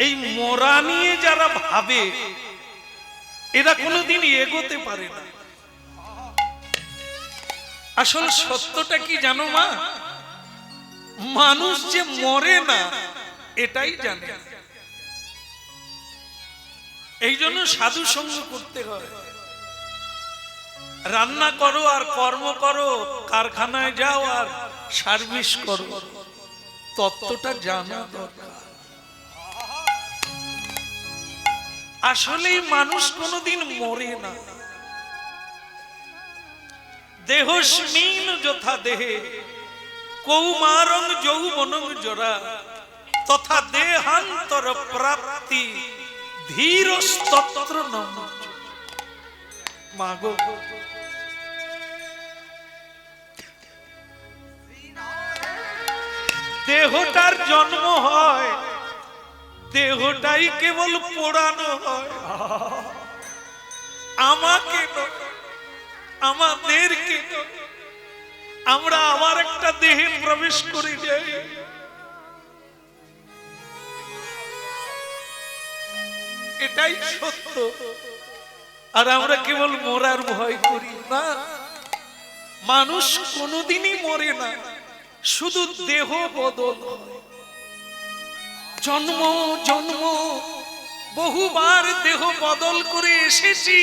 এই মরা নিয়ে যারা ভাবে এরা কোনোদিন এগোতে পারে না। আসল সত্যটা কি জানো মা? মানুষ যে মরে না এটাই জানে। এই জন্য সাধু সঙ্গ করতে হয়। রান্না করো আর কর্ম করো, কারখানায় যাও আর সার্ভিস করো, তত্ত্বটা জানা দরকার। আসলে মানুষ কোনোদিন মরে না। দেহস্মিন যথা দেহে কৌমারং যৌবনং জরা তথা দেহান্তর প্রাপ্তি ধীরস্তত্র নম। মাগো, দেহটার জন্ম হয়, দেহটাই কেবল পোড়ানো হয়। আমাকে আমাদেরকে আমরা আবার একটা দেহে প্রবেশ করে যাই। এটাই সত্য। আর আমরা কেবল মরার ভয় করি না। মানুষ কোনোদিনই মরে না, শুধু দেহ বদল হয়। জন্ম জন্ম বহুবার দেহ বদল করে এসেছি,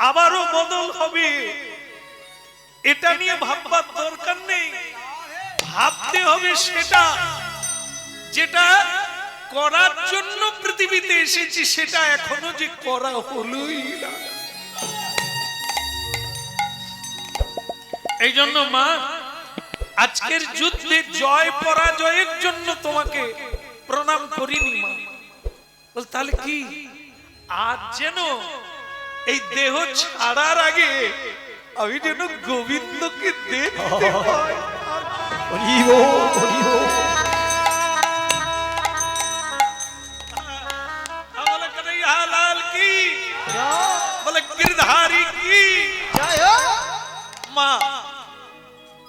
আবারও বদল হবে। এটা নিয়ে ভাববার দরকার নেই। ভাবতে হবে সেটা যেটা করার জন্য পৃথিবীতে এসেছি, সেটা এখনো যে করা হলোই না। এই জন্য মা, আজকের যুদ্ধে জয় পরাজয়ের জন্য তোমাকে প্রণাম করিনি মা। বল তাহলে কি? আজ যেন এই দেহ ছাড়ার আগে আমি যেন গোবিন্দকে দেখতে পাই। বলে গিরধারী কি মা,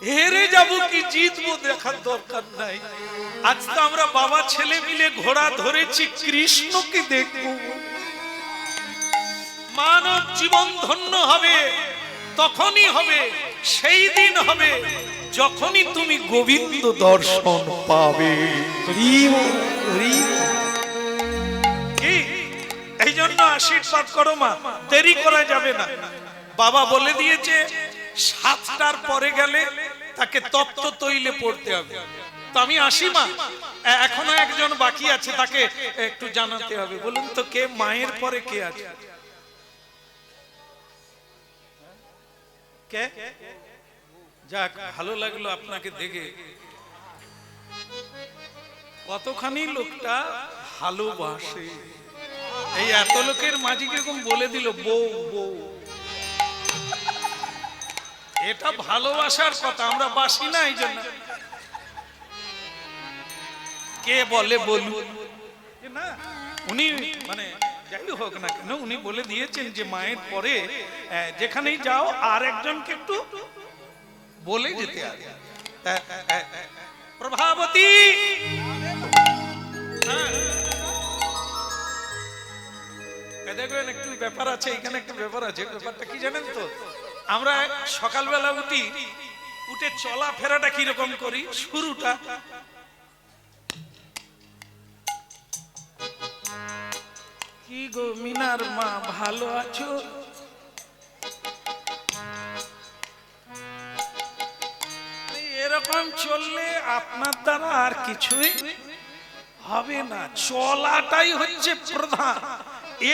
হেরে যাবো কি জিতবো দেখার দরকার নাই। আজ তো আমরা বাবা ছেলে মিলে ঘোড়া ধরেছি কৃষ্ণকে দেখবো। মানব জীবন ধন্য হবে তখনই হবে, সেই দিন হবে যখনই তুমি গোবিন্দ দর্শন পাবে। এই জন্য আশীর্বাদ করো মা, দেরি করা যাবে না। বাবা বলে দিয়েছে 7টার পরে গেলে তাকে তত্ত্ব তৈলে পড়তে হবে। তো আমি আসি মা, এখনো একজন বাকি আছে, তাকে একটু জানাতে হবে। বলুন তো কে মায়ের পরে কে আছে? কে? যাক, ভালো লাগলো আপনাকে দেখে। কতখানি লোকটা ভালোবাসে। এই এত লোকের মাঝে কিরকম বলে দিল বউ বউ। এটা ভালোবাসার কথা, আমরা বাসি না। এই জন্য কে বলে বলুন না, উনি মানে যাই হোক না কেন উনি বলে দিয়েছেন যে মায়ের পরে যেখানেই যাও আর একজনকে একটু বলে যেতে হবে। প্রভাবতী, দেখবেন একটু ব্যাপার আছে এখানে, একটা ব্যাপার আছে। ব্যাপারটা কি জানেন তো? আমরা সকালবেলা উঠে চলাফেরাটা কিরকম করি? শুরুটা কি গো মিনার মা, ভালো আছো? এরকম চললে আপনার দ্বারা আর কিছুই হবে না। চলাটাই হচ্ছে প্রধান।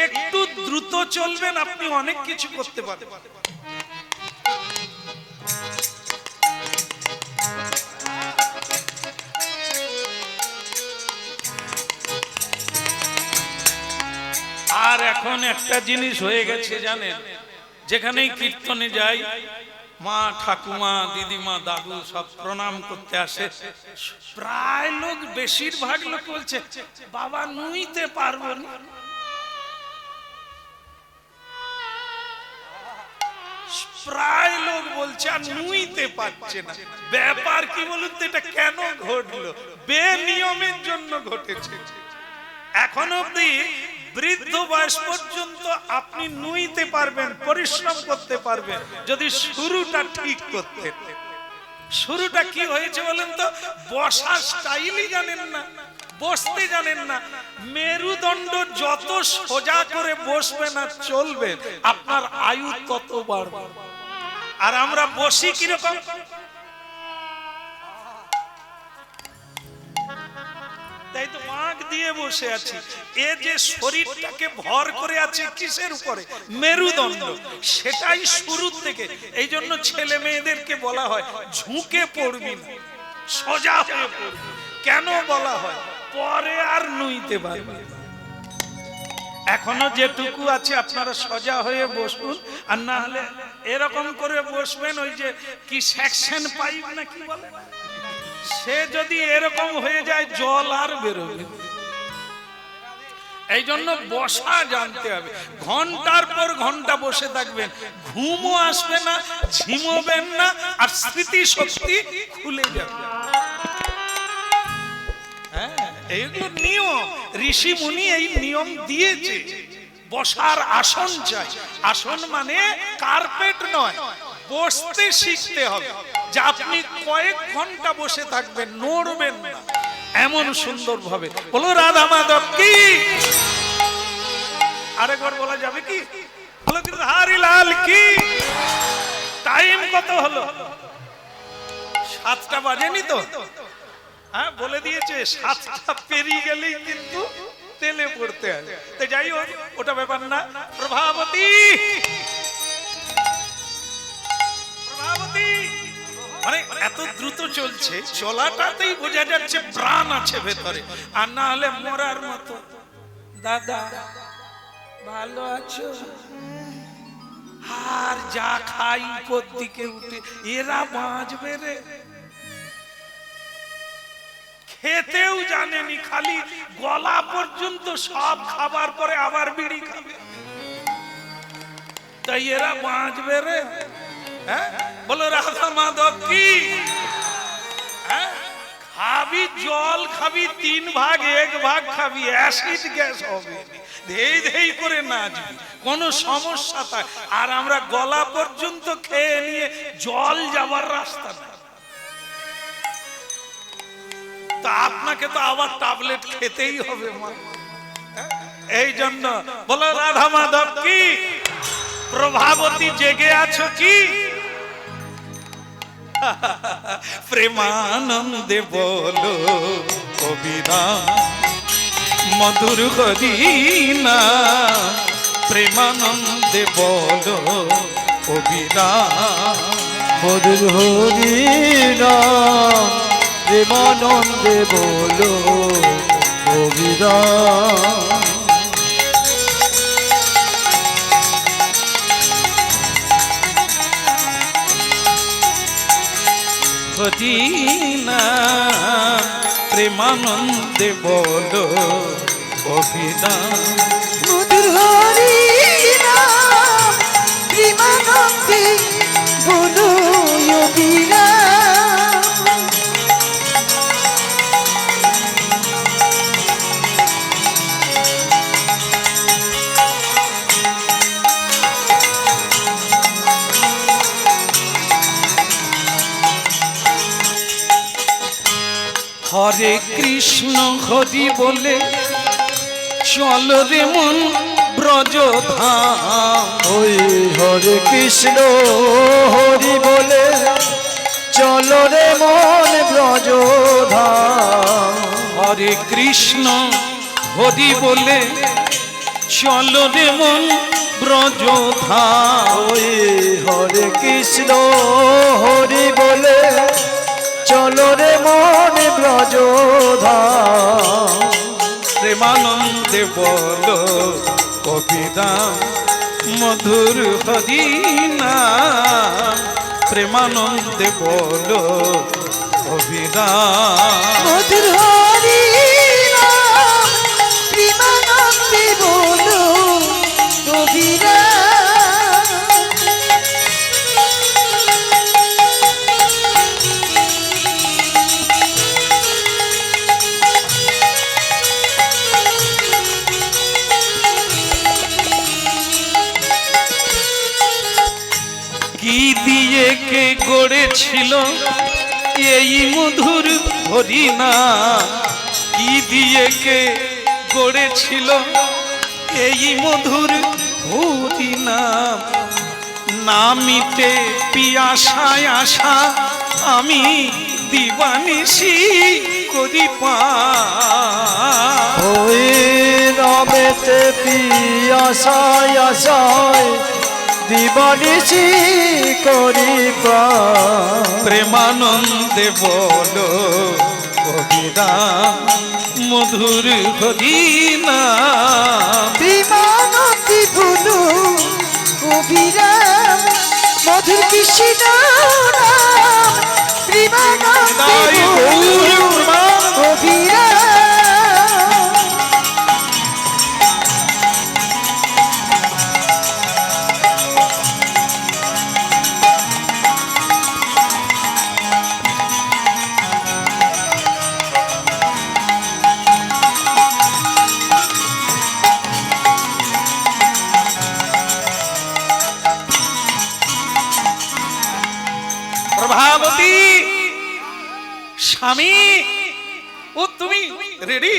একটু দ্রুত চলবেন, আপনি অনেক কিছু করতে পারবেন। আর এখন একটা জিনিস হয়ে গেছে জানেন, যেখানেই কীর্তনে যাই মা ঠাকুমা দিদিমা দাদু সব প্রণাম করতে আসে। প্রায় লোক, বেশিরভাগ লোক বলছে বাবা নুইতে পারবো না। প্রায় লোক বলছে আর নুইতে পারছে না। ব্যাপার কি বলুন তো, এটা কেন ঘটলো? বেনিয়মের জন্য ঘটেছে। এখন অব্দি বৃদ্ধ বয়স পর্যন্ত আপনি নুইতে পারবেন, পরিশ্রম করতে পারবেন, যদি শুরুটা ঠিক করতে। শুরুটা কি হয়েছে বলেন তো? বসার স্টাইলই জানেন না, বসতে জানেন না। মেরুদণ্ড যত সোজা করে বসবে না চলবে, আপনার আয়ু তত বাড়বে। আর আমরা বসি কিরকম? তাই তো মাগ দিয়ে বসে আছি। এ যে শরীরটাকে ভর করে আছে কিসের উপরে? মেরুদণ্ড। সেটাই শুরুর থেকে। এই জন্য ছেলে মেয়েদেরকে বলা হয় ঝুঁকে পড়বি না, সোজা হয়ে পড়বি। কেন বলা হয়? পরে আর নুইতে পারবে। এখনো যেটুকু আছে আপনারা সোজা হয়ে বসুন, আর না হলে এরকম করে বসবেন। ওই যে কি সেকশন পাইপ না কি বলে, সে যদি এরকম হয়ে যায় জল আর বেরোবে। এই জন্য বসা জানতে হবে। ঘন্টার পর ঘন্টা বসে থাকবেন, ঘুমও আসবে না, ঝিমোবেন না, আর স্মৃতি শক্তি খুলে যাবে। এইগুলো নিয়ম, ঋষি মুনি এই নিয়ম দিয়েছে। বসার আসন চাই। আসন মানে কার্পেট নয়, বসতে শিখতে হবে। যে আপনি কয়েক ঘন্টা বসে থাকবেন, নড়বেন না, এমন সুন্দর ভাবে। বলো রাধা মাধব কি? আরেকবার বলা যাবে কি? বলো হরি লাল কি? টাইম কত হলো? 7টা বাজেনি তো? হ্যাঁ, বলে দিয়েছে 7টা পেরিয়ে গেলেই কিন্তু তেলে পড়তে হয়। তো যাই হোক, ওটা ব্যাপার না। প্রভাবতী, প্রভাবতী মানে এত দ্রুত চলছে, চলাটাতেই বোঝা যাচ্ছে প্রাণ আছে ভেতরে, আর না হলে মরার মতো। দাদা ভালো আছো? আর যা খাই উপর দিকে উঠে, এরা বাঁচবে রে? খেতেও জানেনি, খালি গলা পর্যন্ত সব খাবার পরে আবার বিড়ি খাবে। তাই এরা বাঁচবে রে? হ্যাঁ, বলো রাধা মাধব কি? হ্যাঁ, খাবি জল, খাবি 3 ভাগ, 1 ভাগ খাবি, অ্যাসিড গ্যাস হবে, ধেই ধেই করে নাচবি, কোনো সমস্যা থাকে। আর আমরা গলা পর্যন্ত খেয়ে নিয়ে জল যাবার রাস্তা না। তা আপনাকে তো আবার ট্যাবলেট খেতেই হবে মা। এই জন্য বলো রাধা মাধব কি? প্রভাবতী জেগে আছো কি? প্রেমানন্দে বলো কবিরা মধুর হরিনা, প্রেমানন্দে বলো কবিরা মধুর হরিনা, প্রেমানন্দে বলো কবিরা। হরিনা, প্রেমানন্দে বলো কবিরা। মধুর হরিনা, প্রেমানন্দে বলো কবিরা। হরে কৃষ্ণ হরি বলে চল রে মন ব্রজধাম। ওই হরে কৃষ্ণ হরি বলে চলো রে মন ব্রজধাম। হরে কৃষ্ণ হরি বলে চল রে মন ব্রজধাম। ওই হরে কৃষ্ণ হরি বলে চলো রে মন ব্রজধাম। প্রেমানন্দে বলো কবিরা মধুর হরিনা, প্রেমানন্দে বলো কবিরা। মধুর হরিনা, প্রেমানন্দে বলো কবিরা। গড়েছিল এই মধুর হরিনাম, কি দিয়ে কে গড়েছিল এই মধুর হরিনাম, নামিতে পিয়াসায় আশা আমি দিবানিশি করি পার। ওই নামেতে পিয়াসায় আশায় দিবানিশি করিবা, প্রেমানন্দে বলো হরিনাম মধুর হরিনাম। প্রেমানন্দে বলো অবিরাম মধুর কৃষ্ণ নাম, প্রেমানন্দে বলো অবিরাম। প্রভাবতী স্বামী, ও তুমি রেডি?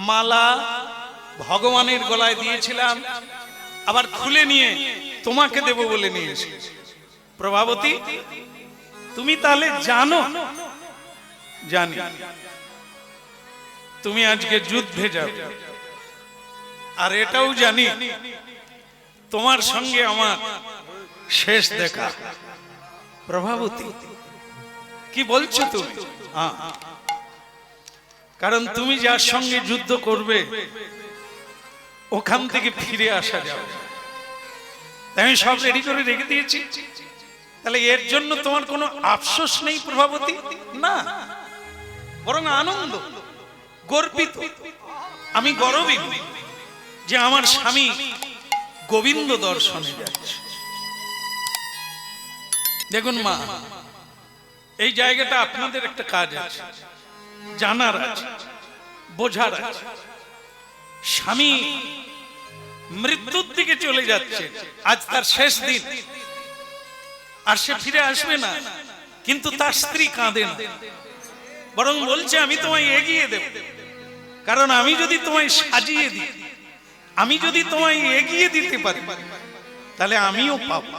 মালা ভগবানের গলায় দিয়েছিলাম, আবার খুলে নিয়ে তোমাকে দেব বলে নিয়েছি। প্রভাবতী তুমি তাহলে জানো? জানি তুমি আজকে যুদ্ধে যাবে, আর এটাও জানি তোমার সঙ্গে আমার শেষ দেখা। প্রভাবতী কি বলছো তুমি? কারণ তুমি যার সঙ্গে যুদ্ধ করবে ওখান থেকে ফিরে আসা যাবে, আমি সব রেডি করে রেখে দিয়েছি। তাহলে এর জন্য তোমার কোনো আফসোস নেই প্রভাবতী? না, বরং আনন্দ, গর্বিত। আমি গর্বিত যে আমার স্বামী গোবিন্দ দর্শনে যাচ্ছে। দেখুন মা, এই জায়গাটা আপনাদের একটা কাজ আছে, জানার আছে, বোঝার আছে। স্বামী মৃত্যুর দিকে চলে যাচ্ছে, আজ তার শেষ দিন, আর সে ফিরে আসবে না, কিন্তু তার স্ত্রী কাঁদে না, বরং বলছে আমি তোমায় এগিয়ে দেব। কারণ আমি যদি তোমায় সাজিয়ে দিই, আমি যদি তোমায় এগিয়ে দিতে পারি, তাহলে আমিও পাবো।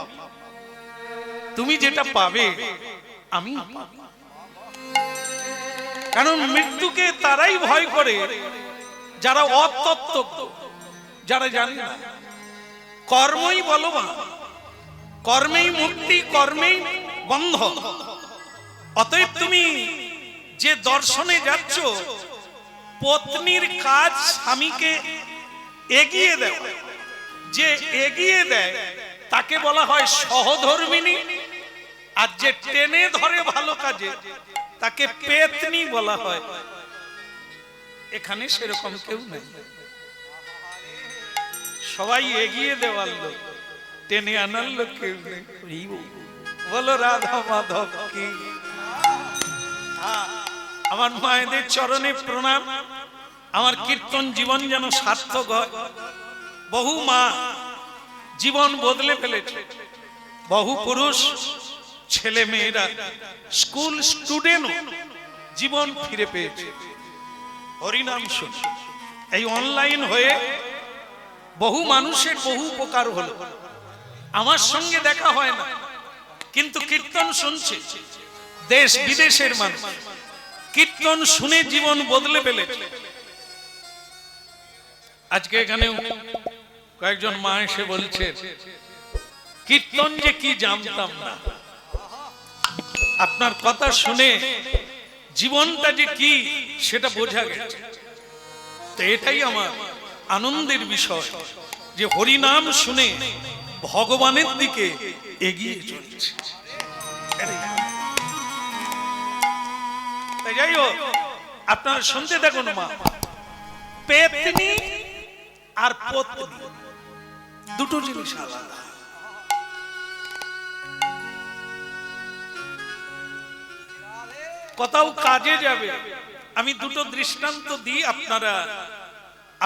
তুমি যেটা পাবে আমি পাবো। কারণ মৃত্যুকে তারাই ভয় করে যারা অতত্ত্ব, যারা জানে না। কর্মই বলবান, কর্মেই মুক্তি, কর্মেই বন্ধন। অতএব তুমি যে দর্শনে যাচ্ছ, পত্নীর কাজ স্বামীকে এগিয়ে দেয়। যে এগিয়ে দেয় তাকে বলা হয় সহধর্মিনী, আর যে টেনে ধরে ভালো কাজে তাকে পেতনি বলা হয়। এখানে সেরকম কেউ নেই, সবাই এগিয়ে দেওয়ার লোক, টেনে আনার লোক কেউ নেই। বলো রাধা মাধব কি। আমার মায়েদের চরণে প্রণাম। আমার কীর্তন জীবন যেন সার্থক হয়। বহু মা জীবন বদলে ফেলেছে, বহু পুরুষ ছেলে মেয়েরা স্কুল স্টুডেন্ট জীবন ফিরে পেয়েছে হরিনাম শুনে। এই অনলাইন হয়ে বহু মানুষের বহু উপকার হলো। আমার সঙ্গে দেখা হয় না, কিন্তু কীর্তন শুনছে দেশ বিদেশের মানুষ, কীর্তন শুনে জীবন বদলে ফেলেছে। আজকে এখানে কয়েকজন মা এসে বলছে কীর্তন যে কি জানতাম না, আপনার কথা শুনে জীবনটা যে কি সেটা বোঝা গেছে। তো এটাই আমার আনন্দের বিষয় যে হরিনাম শুনে ভগবানের দিকে এগিয়ে চলছে। তাই যাই হোক, আপনারা শুনতে দেখুন মা, পেতনি আর পত্নী দুটো জিনিস আলাদা। কোথাও কাজে যাবে, আমি দুটো দৃষ্টান্ত দিই, আপনারা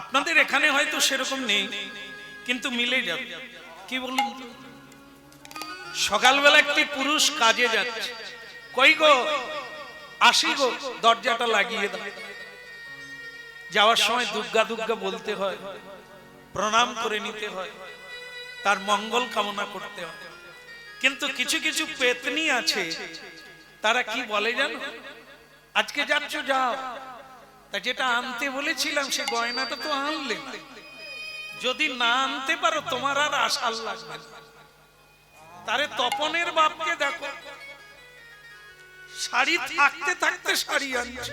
আপনাদের এখানে হয়তো সেরকম নেই, কিন্তু মিলে যাবে। কি বলুন? সকালবেলা একটি পুরুষ কাজে যাচ্ছে, কই গো আসি গো, দরজাটা লাগিয়ে দাও। যাওয়ার সময় দুর্গা দুর্গা বলতে হয়, প্রণাম করে নিতে হয়, তার মঙ্গল কামনা করতে হয়। কিন্তু কিছু কিছু পেতনি আছে, তারা কি বলে জানো, আজকে যাচ্ছ যাও, তা যেটা আনতে বলেছিলাম সে গয়নাটা তো আনলে, যদি না আনতে পারো তোমার আর আশার লাগবে না। তারে তপনের বাপকে দেখো, শাড়ি থাকতে থাকতে শাড়ি আনছে,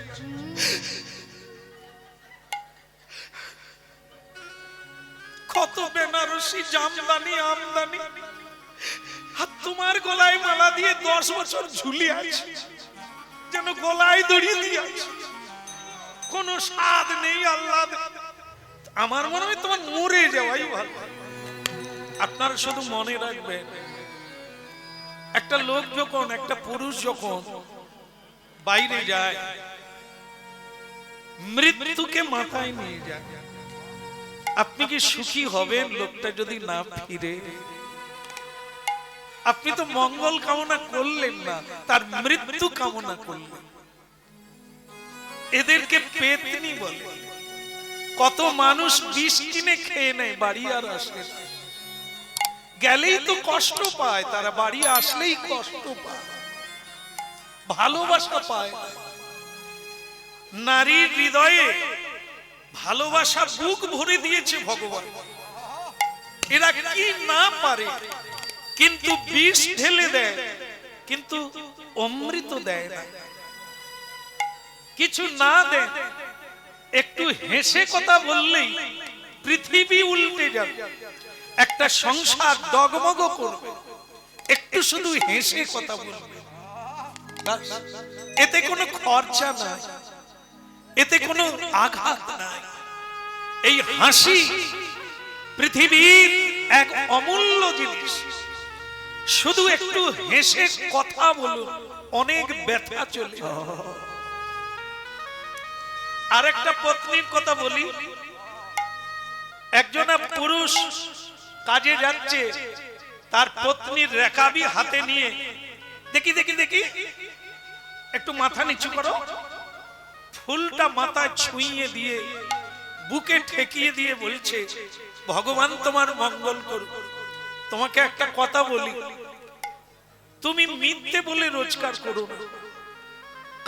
কত বেনারসি জামদানি আমদানি, আর তোমার গলায় মালা দিয়ে 10 বছর ঝুলিয়ে আছে, যেন গলায় দড়ি দিয়ে আছে, কোনো স্বাদ নেই আল্লাহ। আমার মনে হয় তোমার মরে যাওয়াই ভালো। আপনারা শুধু মনে রাখবেন, একটা লোক যখন, একটা পুরুষ যখন বাইরে যায়, মৃত্যুকে মাথায় নিয়ে যায়, আপনি কি সুখী হবেন লোকটা যদি না ফিরে? আপনি তো মঙ্গল কামনা করলেন না, তার মৃত্যু কামনা করলেন। এদেরকে পেতনি বলে। কত মানুষ বিষ কিনে খেয়ে নেয়, বাড়ি আর আসে না, গেলেই তো কষ্ট পায়, তারা বাড়ি আসলেই কষ্ট পায়, ভালোবাসা পায় না। নারীর হৃদয়ে ভালোবাসা বুক ভরে দিয়েছে ভগবান, এরা কি না পারে, কিন্তু বিষ ঢেলে দেয়, কিন্তু অমৃত দেয় না। কিছু না দেয়, একটু হেসে কথা বললেই পৃথিবী উল্টে যাবে, একটা সংসার ডগমগ করবে, একটু শুধু হেসে কথা বলবে, এতে কোনো খরচা নাই, এতে কোনো আঘাত নাই। এই হাসি পৃথিবীর এক অমূল্য জিনিস। শুধু একটু হেসে কথা বলুন, অনেক ব্যথা চলে। আরেকটা পত্নীর কথা বলি। একজন পুরুষ কাজে যাচ্ছে, তার পত্নীর রেকাবি হাতে নিয়ে, দেখি দেখি দেখি, একটু মাথা নিচু করো, ফুলটা মাথায় ছুঁইয়ে দিয়ে বুকে ঠেকিয়ে দিয়ে বলছে, ভগবান তোমার মঙ্গল করুক। তোমাকে একটা কথা বলি, তুমি মিথ্যে বলে রোজগার করো না,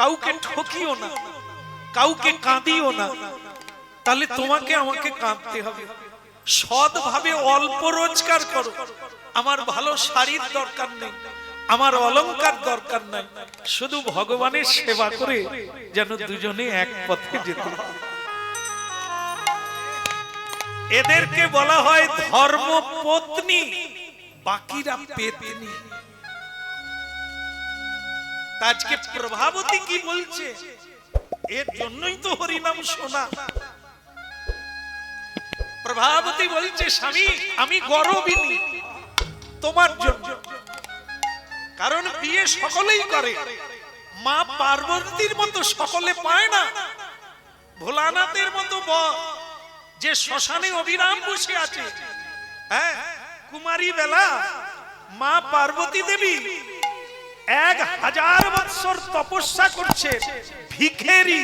কাউকে ঠকিও না, কাউকে কাঁদিও না, তাহলে তোমাকে আমাকে কাঁদতে হবে। সৎভাবে অল্প রোজগার করো, আমার ভালো শাড়ির দরকার নেই, আমার অলংকার দরকার নাই, শুধু ভগবানের সেবা করে যেন দুজনে এক পথে যেতে। এদেরকে বলা হয় ধর্মপত্নী, বাকিরা পেতনি। আজকে প্রভাবতী কি বলছে, এর জন্যই তো হরিনাম শোনা। প্রভাবতী বলছে, স্বামী আমি গর্বিনী তোমার জন্য, কারণ বিয়ে সকলেই করে, মা পার্বতীর মতো সকলে পায় না, ভোলানাথের মতো বর যে শ্মশানে অবিরাম বসে আছে, হ্যাঁ কুমারী বেলা মা পার্বতী দেবী 1000 বৎসর তপস্যা করছে, ভিখারি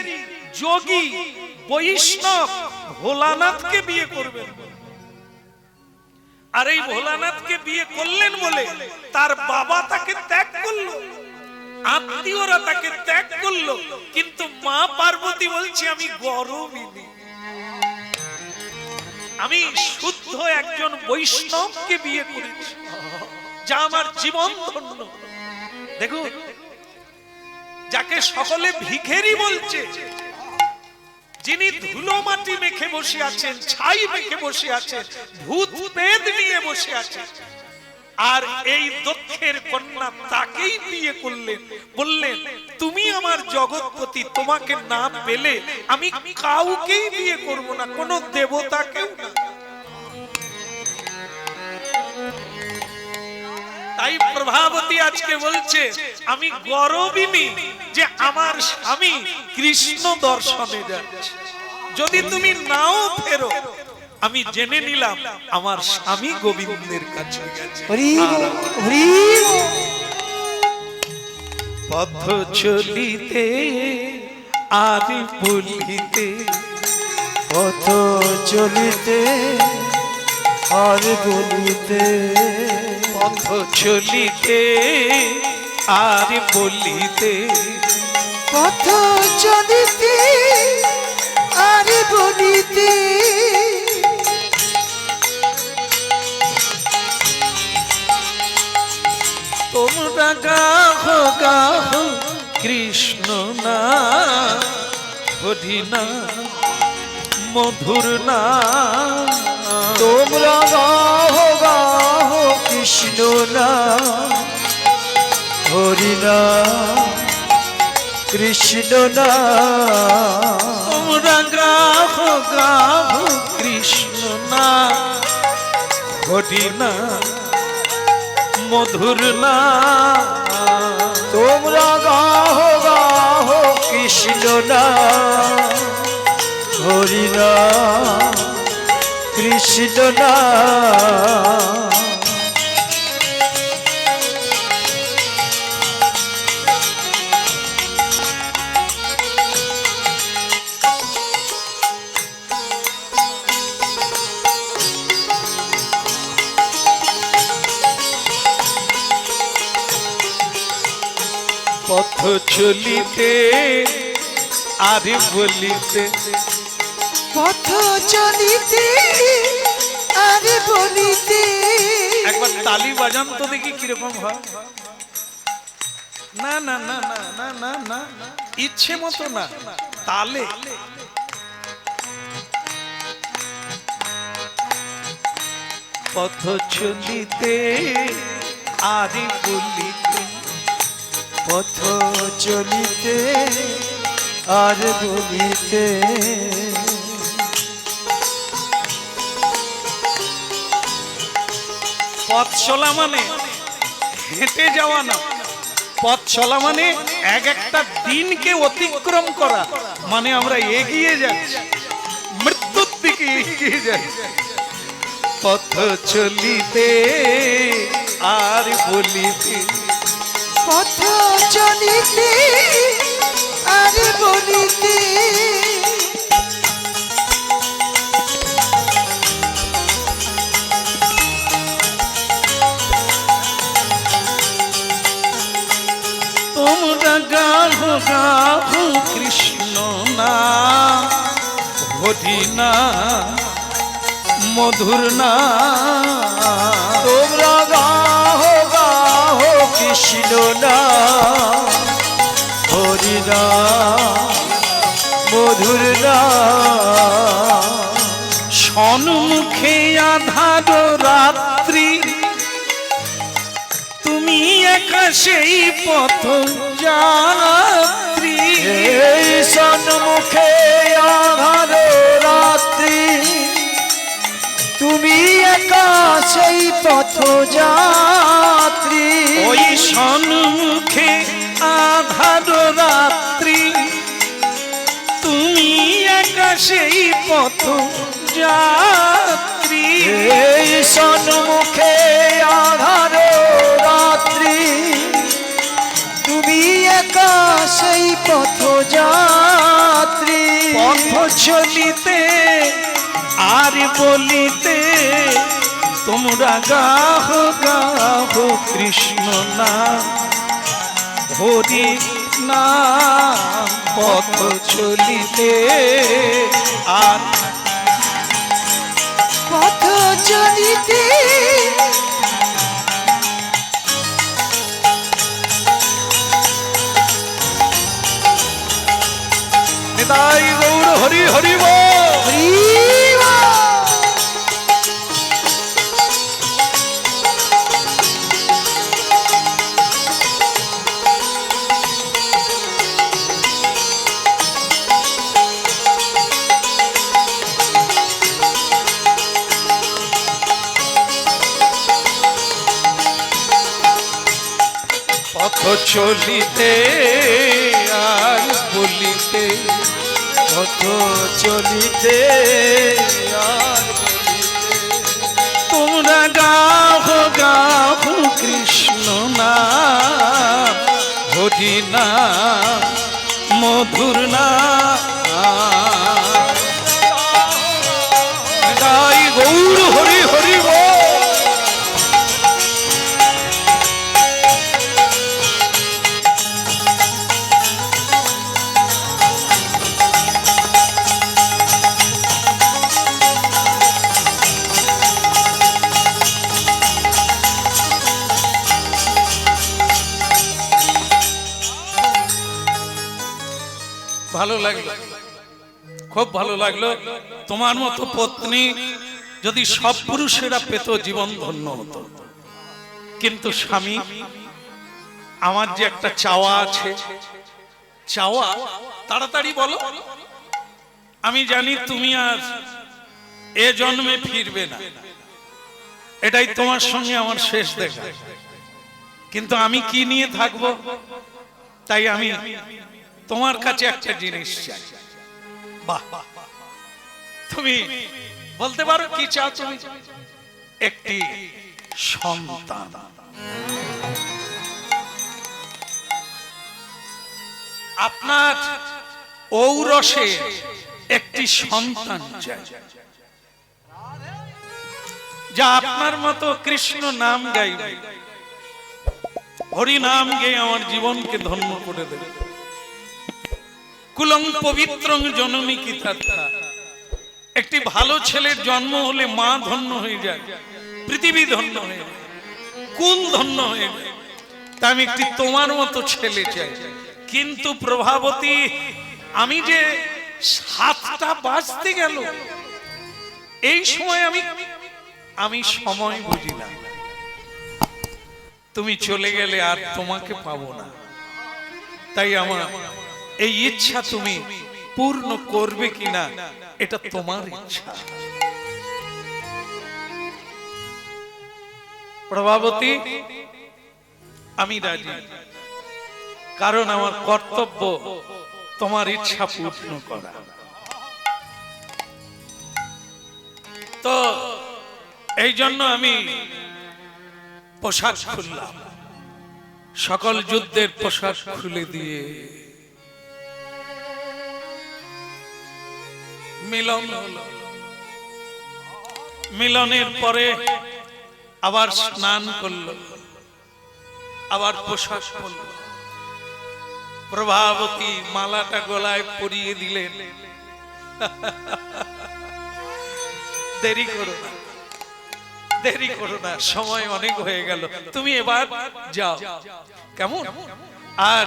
যোগী বৈষ্ণব ভোলানাথকে বিয়ে করবেন। আর এই ভোলানাথকে বিয়ে করলেন বলে তার বাবা তাকে ত্যাগ করলো, আত্মীয়রা তাকে ত্যাগ করলো, কিন্তু মা পার্বতী বলছে আমি গর্বিনী, আমি শুদ্ধ একজন বৈষ্ণবকে বিয়ে করেছি, যা আমার জীবন ধন্য। দেখুন, যাকে সকলে ভিখারি বলছে, যিনি ধুলো মাটি মেখে বসে আছেন, ছাই মেখে বসে আছেন, ভূত প্রেত নিয়ে বসে আছেন, আর এই দক্ষের কন্যা তাকেই বিয়ে করলেন, বললেন তুমি আমার জগৎপতি, তোমাকে না পেলে আমি কাউকেই বিয়ে করব না, কোন দেবতাকেও না। তাই প্রভাবতী আজকে বলছে আমি গর্বিনী যে আমার স্বামী কৃষ্ণ দর্শনে যাচ্ছে। যদি তুমি নাও ফেরো, আমি জেনে নিলাম আমার স্বামী গোবিন্দের কাছে গেছে। হরি হরি পথ চলিতে আর বলিতে, পথ চলিতে আর বলিতে, পথ চলিতে আর বলিতে, পথ চলিতে আর বলিতে, তোমরা গাহো গাহো কৃষ্ণ না, হরি না, মধুর না, তোমরা গাহো গাহো কৃষ্ণ না, হরি না, কৃষ্ণ না, তোমরা গাহো গাহো কৃষ্ণ না, হরি না, মধুর না, তোমরা গাহো গাহো কৃষ্ণ না, হরি না, কৃষ্ণ না, পথ চলিতে আর বলিতে, পথ চলিতে আর বলিতে। একবার তালি বাজান তো দেখি কিরকম হয়। না না না না না না না, ইচ্ছে মতো না, তালে। পথ চলিতে আর বলিতে, পথ চলিতে আর বলিতে, পথ চলা মানে হেঁটে যাওয়া না, পথ চলা মানে এক একটা দিনকে অতিক্রম করা, মানে আমরা এগিয়ে যাচ্ছি, মৃত্যুর দিকে এগিয়ে যাচ্ছি। পথ চলিতে আর বলিতে, পথ চলিতে আর বলিতে, তোমরা গাহো গাহো কৃষ্ণ না, হরি না, মধুর না, তোমরা গাহো গাহো কৃষ্ণ না, হরি না, মধুর না, সম্মুখে আধার রাত্রি, তুমি একা সেই পথ যাত্রী। এই সন্মুখে আধার রাত্রি, তুমি একা সেই পথ যাত্রী। ওই সম্মুখে আধার রাত্রি, তুমি একা সেই পথ যাত্রী। এই সন্মুখে আধার রাত্রি, তুমি একা সেই পথ যাত্রী। পথ চলিতে আর বলিতে, তোমরা গাহো গাহো কৃষ্ণ না, হরি না, পথ চলিতে আর পথ চলিতে নিতাই গৌর হরি হরি বল। হরিবা। পথ চলিতে আর বলিতে, পথ চলিতে আর নাম হরি নাম মধুর নাম গাই গৌর হরি হরি বল। ভালো লাগলো, খুব ভালো লাগলো। তোমার মতো পত্নী যদি সব পুরুষেরা পেত জীবন ধন্য হতো। কিন্তু স্বামী, আমার যে একটা চাওয়া আছে, চাওয়া তাড়াতাড়ি বলো। আমি জানি তুমি আর এ জন্মে ফিরবে না, এটাই তোমার সঙ্গে আমার শেষ দেখা। কিন্তু আমি কি নিয়ে থাকবো, তাই আমি তোমার কাছে একটা জিনিস চাই। বাহ, তুমি বলতে পারো কি চাও তুমি? একটি সন্তান। আপনার ঔরসে একটি সন্তান চাই, যা আপনার মতো কৃষ্ণ নাম গাইবে, হরি নাম গেয়ে আমার জীবনকে ধন্য করে দেবে। কুলং পবিত্রং জননী কি তথা। একটি ভালো ছেলের জন্ম হলে মা ধন্য হয়ে যায়, পৃথিবী ধন্য হয়ে যায়, কুল ধন্য হয়ে যায়। তা আমি একটি তোমার মতো ছেলে চাই। কিন্তু প্রভাবতী, আমি যে 7টা বাজতে গেল, এই সময় আমি সময় বুঝি না। তুমি চলে গেলে আর তোমাকে পাবো না, তাই আমার এই ইচ্ছা তুমি পূর্ণ করবে কিনা এটা তোমার ইচ্ছা। প্রভাবতী, আমি রাজি, কারণ আমার কর্তব্য তোমার ইচ্ছা পূর্ণ করা। তো এই জন্য আমি পোশাক খুললাম, সকল যুদ্ধের পোশাক খুলে দিয়ে মিলন হলো। মিলনের পরে আবার স্নান করলো, আবার পোশাক পরলো। প্রভাবতী মালাটা গলায় পরিয়ে দিলেন। দেরি করো না, দেরি করো না, সময় অনেক হয়ে গেল, তুমি এবার যাও, কেমন? আর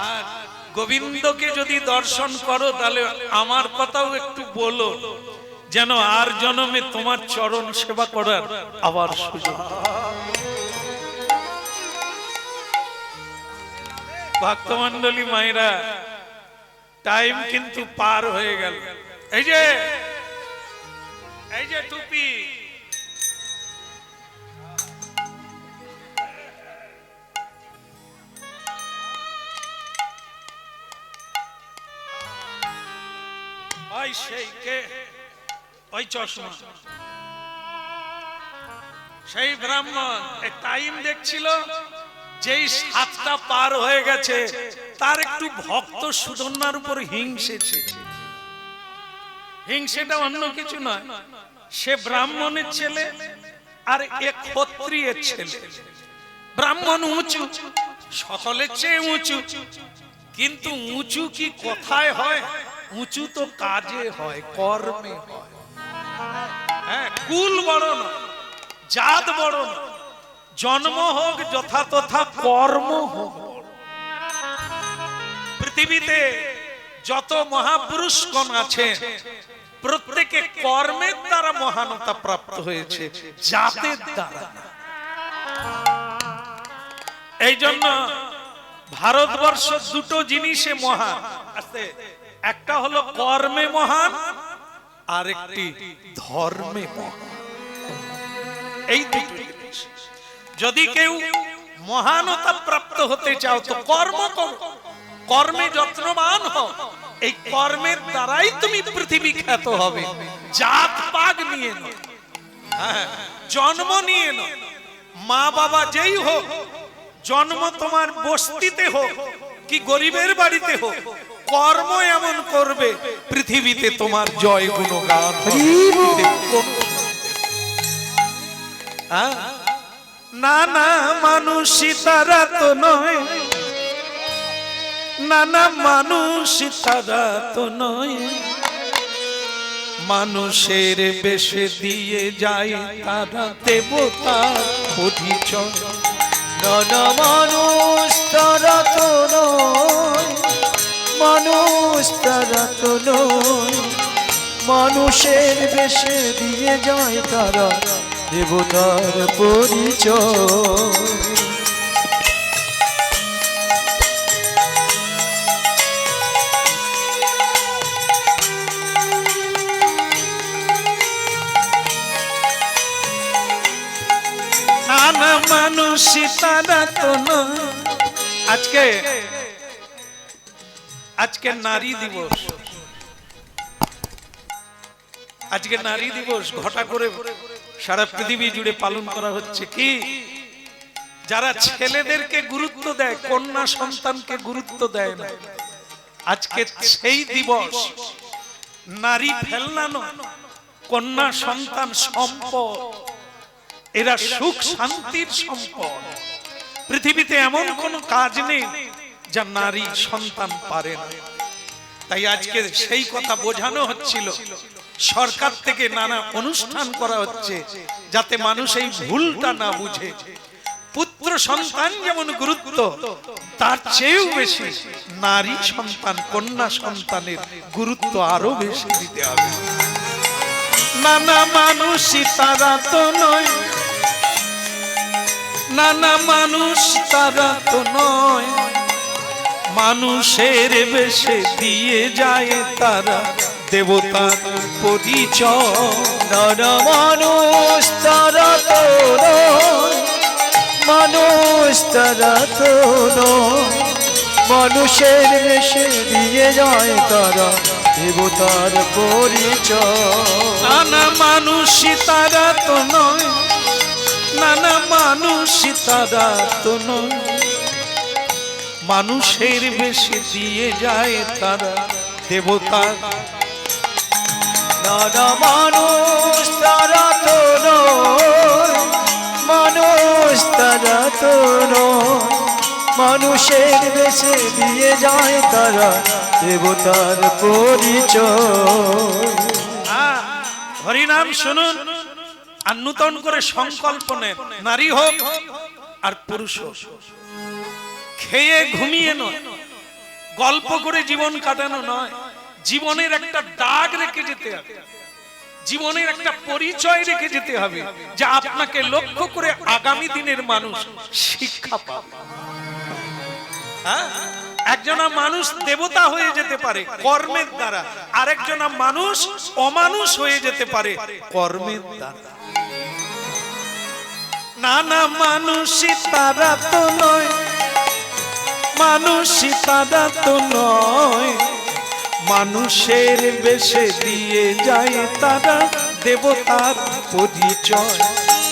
গোবিন্দকে যদি দর্শন করো তাহলে আমার কথাও একটু বলো, যেন আর জন্মে তোমার চরণ সেবা করার আবার সুযোগ। ভক্তমণ্ডলী মায়েরা, টাইম কিন্তু পার হয়ে গেল। এই যে টুপি, ওই সেই কে, ওই চশমা, সেই ব্রাহ্মণ টাইম দেখছিল, যেই 7টা পার হয়ে গেছে, তার একটু ভক্ত সুধন্যার উপর হিংসেছে। হিংসেটা অন্য কিছু নয়, সে ব্রাহ্মণের ছেলে আর এক ক্ষত্রিয়ের ছেলে। ব্রাহ্মণ উঁচু, সকলের চেয়ে উঁচু, কিন্তু উঁচু কি কোথায় হয়? উঁচু তো কাজে হয়, কর্মে হয়। হ্যাঁ, কুল বড় না, জাত বড় না, জন্ম হোক যথাতথা, কর্ম হোক। পৃথিবীতে যত মহাপুরুষগণ আছে, প্রত্যেকে কর্মের দ্বারা মহানতা প্রাপ্ত হয়েছে, জাতের দ্বারা। এই জন্য ভারতবর্ষ দুটো জিনিসে মহান আছে, একটা হলো কর্মে মহান, আর একটি ধর্মে মহান। এই দুটো জিনিস, যদি কেউ মহানতা প্রাপ্ত হতে চাও তো কর্ম করো, কর্মে যত্নবান হও। এই কর্মের দ্বারাই তুমি পৃথিবী খ্যাত হবে। জাত পাগ নিয়ে নাও, জন্ম নিয়ে নাও, মা বাবা যেই হোক, জন্ম তোমার বস্তিতে হোক কি গরিবের বাড়িতে হোক, কর্ম এমন করবে পৃথিবীতে তোমার জয় গুণগান হবে। হ্যাঁ? না না মানুষই তারা তো নয়, না না মানুষই তারা তো নয়, মানুষের বেশে দিয়ে যায় তারা দেবতার পরিচয়। নানা মানুষ তারা তো নয়, মানুষ তারা তো নয়, মানুষের বেশে দিয়ে যায় তারা দেবতার পরিচয়। নানা মানুষই তারা তো নয়। আজকে নারী দিবস, আজকে নারী দিবস ঘটা করে সারা পৃথিবী জুড়ে পালন করা হচ্ছে। কি যারা ছেলেদেরকে গুরুত্ব দেয়, কন্যা সন্তানকে গুরুত্ব দেয় না, আজকে সেই দিবস। নারী ফেলনা নয়, কন্যা সন্তান সম্পদ, এরা সুখ শান্তির সম্পদ। পৃথিবীতে এমন কোন কাজ নেই যা নারী সন্তান পারে না। তাই আজকে সেই কথা বোঝানো হচ্ছিল, সরকার থেকে নানা অনুষ্ঠান করা হচ্ছে যাতে মানুষ এই ভুলটা না বুঝে। পুত্র সন্তান যেমন গুরুত্ব, তার চেয়েও বেশি নারী সন্তান, কন্যা সন্তানের গুরুত্ব আরো বেশি দিতে হবে। নানা মানুষই তারা তো নয়, নানা মানুষ তারা তো নয়, মানুষের বেশে দিয়ে যায় তারা দেবতার পরিচয়। নানা মানুষ তারা তো নয়, মানুষ তারা তো নয়, মানুষের বেশে দিয়ে যায় তারা দেবতার পরিচয়। নানা মানুষই তারা তো নয়, নানা মানুষই তারা তো নয়, মানুষের বেশে দিয়ে যায় তারা দেবতার। নানা মানুষ তারা তো নয়, মানুষ তারা তো নয়, মানুষের বেশে দিয়ে যায় তারা দেবতার পরিচয়। হরিনাম শুনুন আর নূতন করে সংকল্প নেন, নারী হোক আর পুরুষ হোক, খেয়ে ঘুমিয়ে নয়, গল্প করে জীবন কাটানো নয়, জীবনের একটা দাগ রেখে যেতে হবে, জীবনের একটা পরিচয় রেখে যেতে হবে, যা আপনাকে লক্ষ্য করে আগামী দিনের মানুষ শিক্ষা পাবে। একজনা মানুষ দেবতা হয়ে যেতে পারে কর্মের দ্বারা, আরেকজনা মানুষ অমানুষ হয়ে যেতে পারে কর্মের দ্বারা। নানা মানুষই তারা তো নয়, মানুষই তারা তো নয়, মানুষের বেশে দিয়ে যায় তারা দেবতার পরিচয়।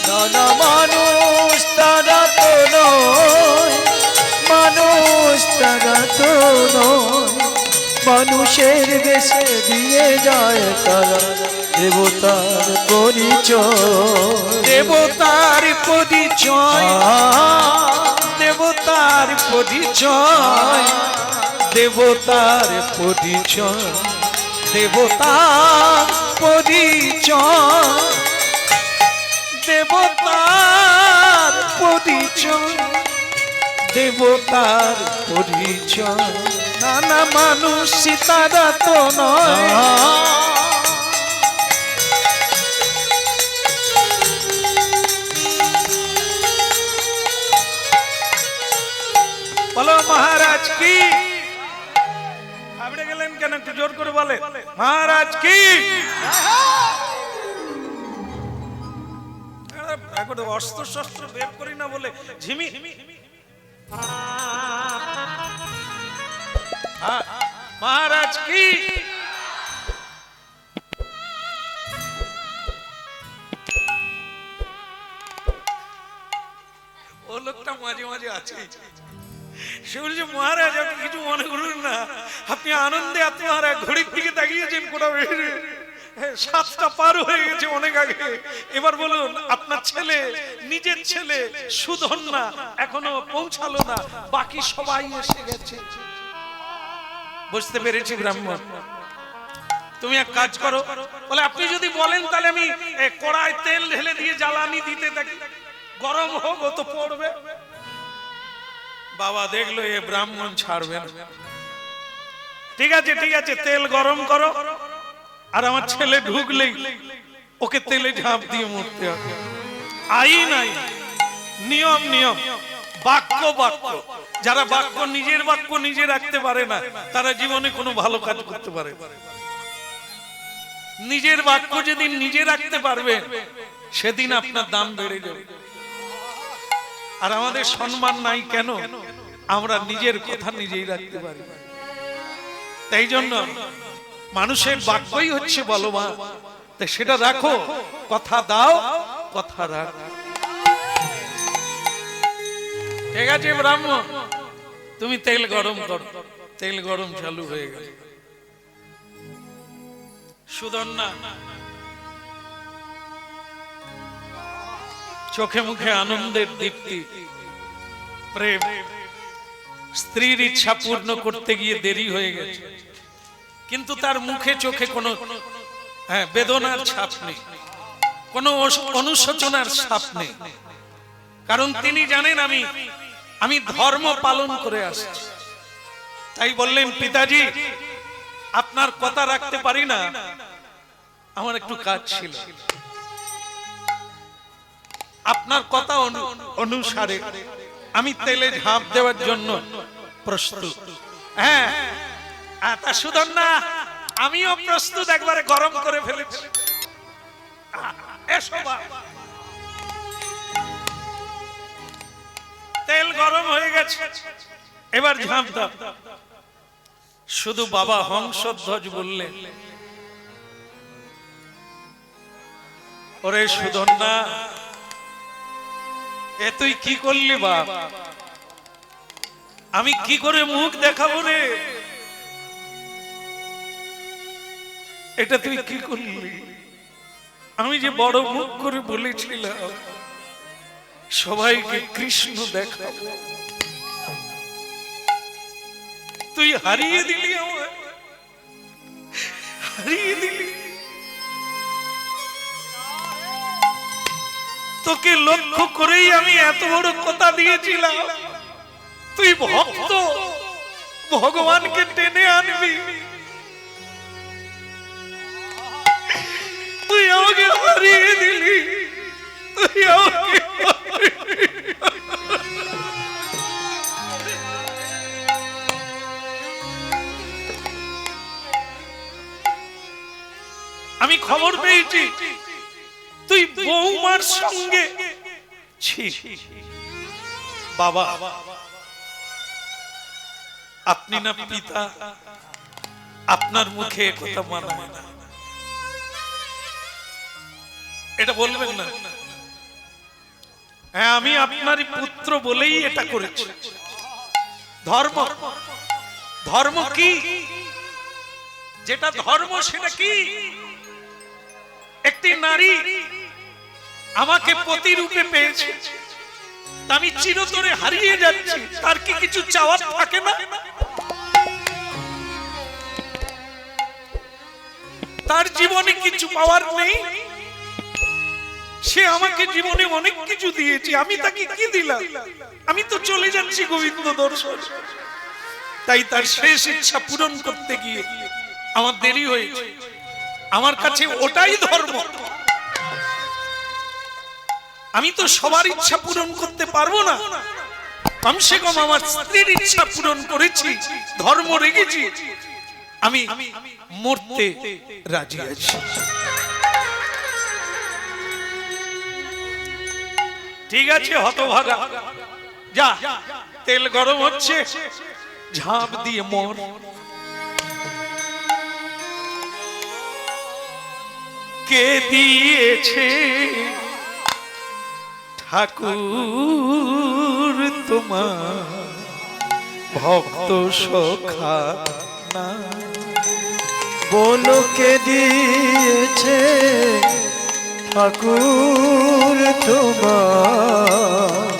নানা মানুষ তারা তো নয়, মানুষ তারা তো নয়, মানুষের বেশে দিয়ে যায় তারা দেবতার পরিচয়। দেবতার পরিচয়, দেবতার পরিচয়, দেবতার পরিচয়, দেবতার পরিচয়, দেবতার পরিচয়, দেবতার পরিচয়। নানা মানুষই তারা তো নয়, বলো মহারাজ কি। আপনি গেলেন কেন, একটু জোর করে বলে মহারাজ কি। অস্ত্র শস্ত্র বের করি না বলে ঝিমি। মহারাজ কি। ও লোকটা মাঝে মাঝে আছে। সে বলছে মহারাজ আপনি কিছু মনে করুন না, আপনি আনন্দে আত্মহারা ঘড়ির দিকে তাকিয়েছেন কোটা বেড়ে 7টা পার হয়ে গেছে অনেক আগে। এবার বলুন আপনার ছেলে, নিজের ছেলে সুধন্যা এখনো পৌঁছালো না, বাকি সবাই এসে গেছে। বুঝতে পেরেছি ব্রাহ্মণ, তুমি এক কাজ করো, বলে আপনি যদি বলেন তাহলে আমি কড়ায় তেল ঢেলে দিয়ে জ্বালানি দিতে থাকি, গরম হোক ও তো পড়বে। বাবা দেখলো এ ব্রাহ্মণ ছাড়বে না, ঠিক আছে ঠিক আছে তেল গরম করো, আর আমার ছেলে ঢুকলেই ওকে তেলে ঝাঁপ দিয়ে মরতে হবে। আইন আইন, নিয়ম নিয়ম, বাক্য বাক্য। যারা বাক্য নিজের বাক্য নিজে রাখতে পারে না তারা জীবনে কোনো ভালো কাজ করতে পারে না। নিজের বাক্য যেদিন নিজে রাখতে পারবে সেদিন আপনার দাম বেড়ে যাবে। আর আমাদের সম্মান নাই কেন? আমরা নিজের কথা নিজেই রাখতে পারি। তাই জন্য মানুষের বাক্যই হচ্ছে বলবান, তাই সেটা রাখো, কথা দাও কথা রাখ। ঠিক আছে ব্রাহ্মণ, তুমি তেল গরম করো। তেল গরম চালু হয়ে গেল। সুধন্যা চোখে মুখে আনন্দের দীপ্তি, প্রেম। স্ত্রীর ইচ্ছা পূর্ণ করতে গিয়ে দেরি হয়ে গেছে, কিন্তু তার মুখে চোখে কোনো বেদনার ছাপ নেই, কোনো অনুশোচনার ছাপ নেই। কারণ তিনি জানেন আমি ধর্ম পালন করে আসছি। তাই বললেন পিতাজি আপনার কথা রাখতে পারি না, আমার একটু কাজ ছিল। আপনার কথা অনুসারে আমি তেলে ঝাঁপ দেওয়ার জন্য প্রস্তুত। হ্যাঁ তা সুধন্যা আমিও প্রস্তুত, একবারে গরম করে ফেলেছি। এসো বাবা। তেল গরম হয়ে গেছে, এবার ঝাঁপ দাও। শুধু বাবা হংসধ্বজ বললেন, ওরে সুধন্যা এ তুই কি করলি বাপ? আমি কি করে মুখ দেখাবো রে? এটা তুই কি করলি? আমি যে বড় মুখ করে বলেছিলাম সবাইকে কৃষ্ণ দেখাবো, তুই হারিয়ে দিলি, আমার হারিয়ে দিলি। তোকে লক্ষ্য করেই আমি এত বড় কথা দিয়েছিলাম, তুই ভক্ত, ভগবানকে টেনে আনবি, তুই আমাকে হারিয়ে দিলি, তুই আমাকে আমি খবর পেয়েছি তুই বৌমার সঙ্গে বাবা। আপনি না পিতা, আপনার মুখে কথা মানায় না, এটা বলবেন না। হ্যাঁ আমি আপনারই পুত্র বলেই এটা করেছি। ধর্ম, ধর্ম কি? যেটা ধর্ম সেটা কি? একটি নারী আমাকে পতি রূপে পেয়েছে, আমি চিরতরে হারিয়ে যাচ্ছি, তার কি কিছু চাওয়ার থাকে না? তার জীবনে কিছু পাওয়ার নেই? সে আমাকে জীবনে অনেক কিছু দিয়েছে, আমি তাকে কি দিলাম? আমি তো চলে যাচ্ছি গোবিন্দ দর্শন। তাই তার শেষ ইচ্ছা পূরণ করতে গিয়ে আমার দেরি হয়েছে। আমার কাছে ওটাই ধর্ম। আমি তো সবার ইচ্ছা পূরণ করতে পারবো না, কমসে কম আমার স্ত্রীর ইচ্ছা পূরণ করেছি, ধর্ম রেখেছি, আমি মরতে রাজি আছি। ঠিক আছে হতভাগা, যা, তেল গরম হচ্ছে, ঝাঁপ দিয়ে মর। কে দিয়েছে ঠাকুর তোমার ভক্ত সখা না। বলো কে দিয়েছে ঠাকুর তোমার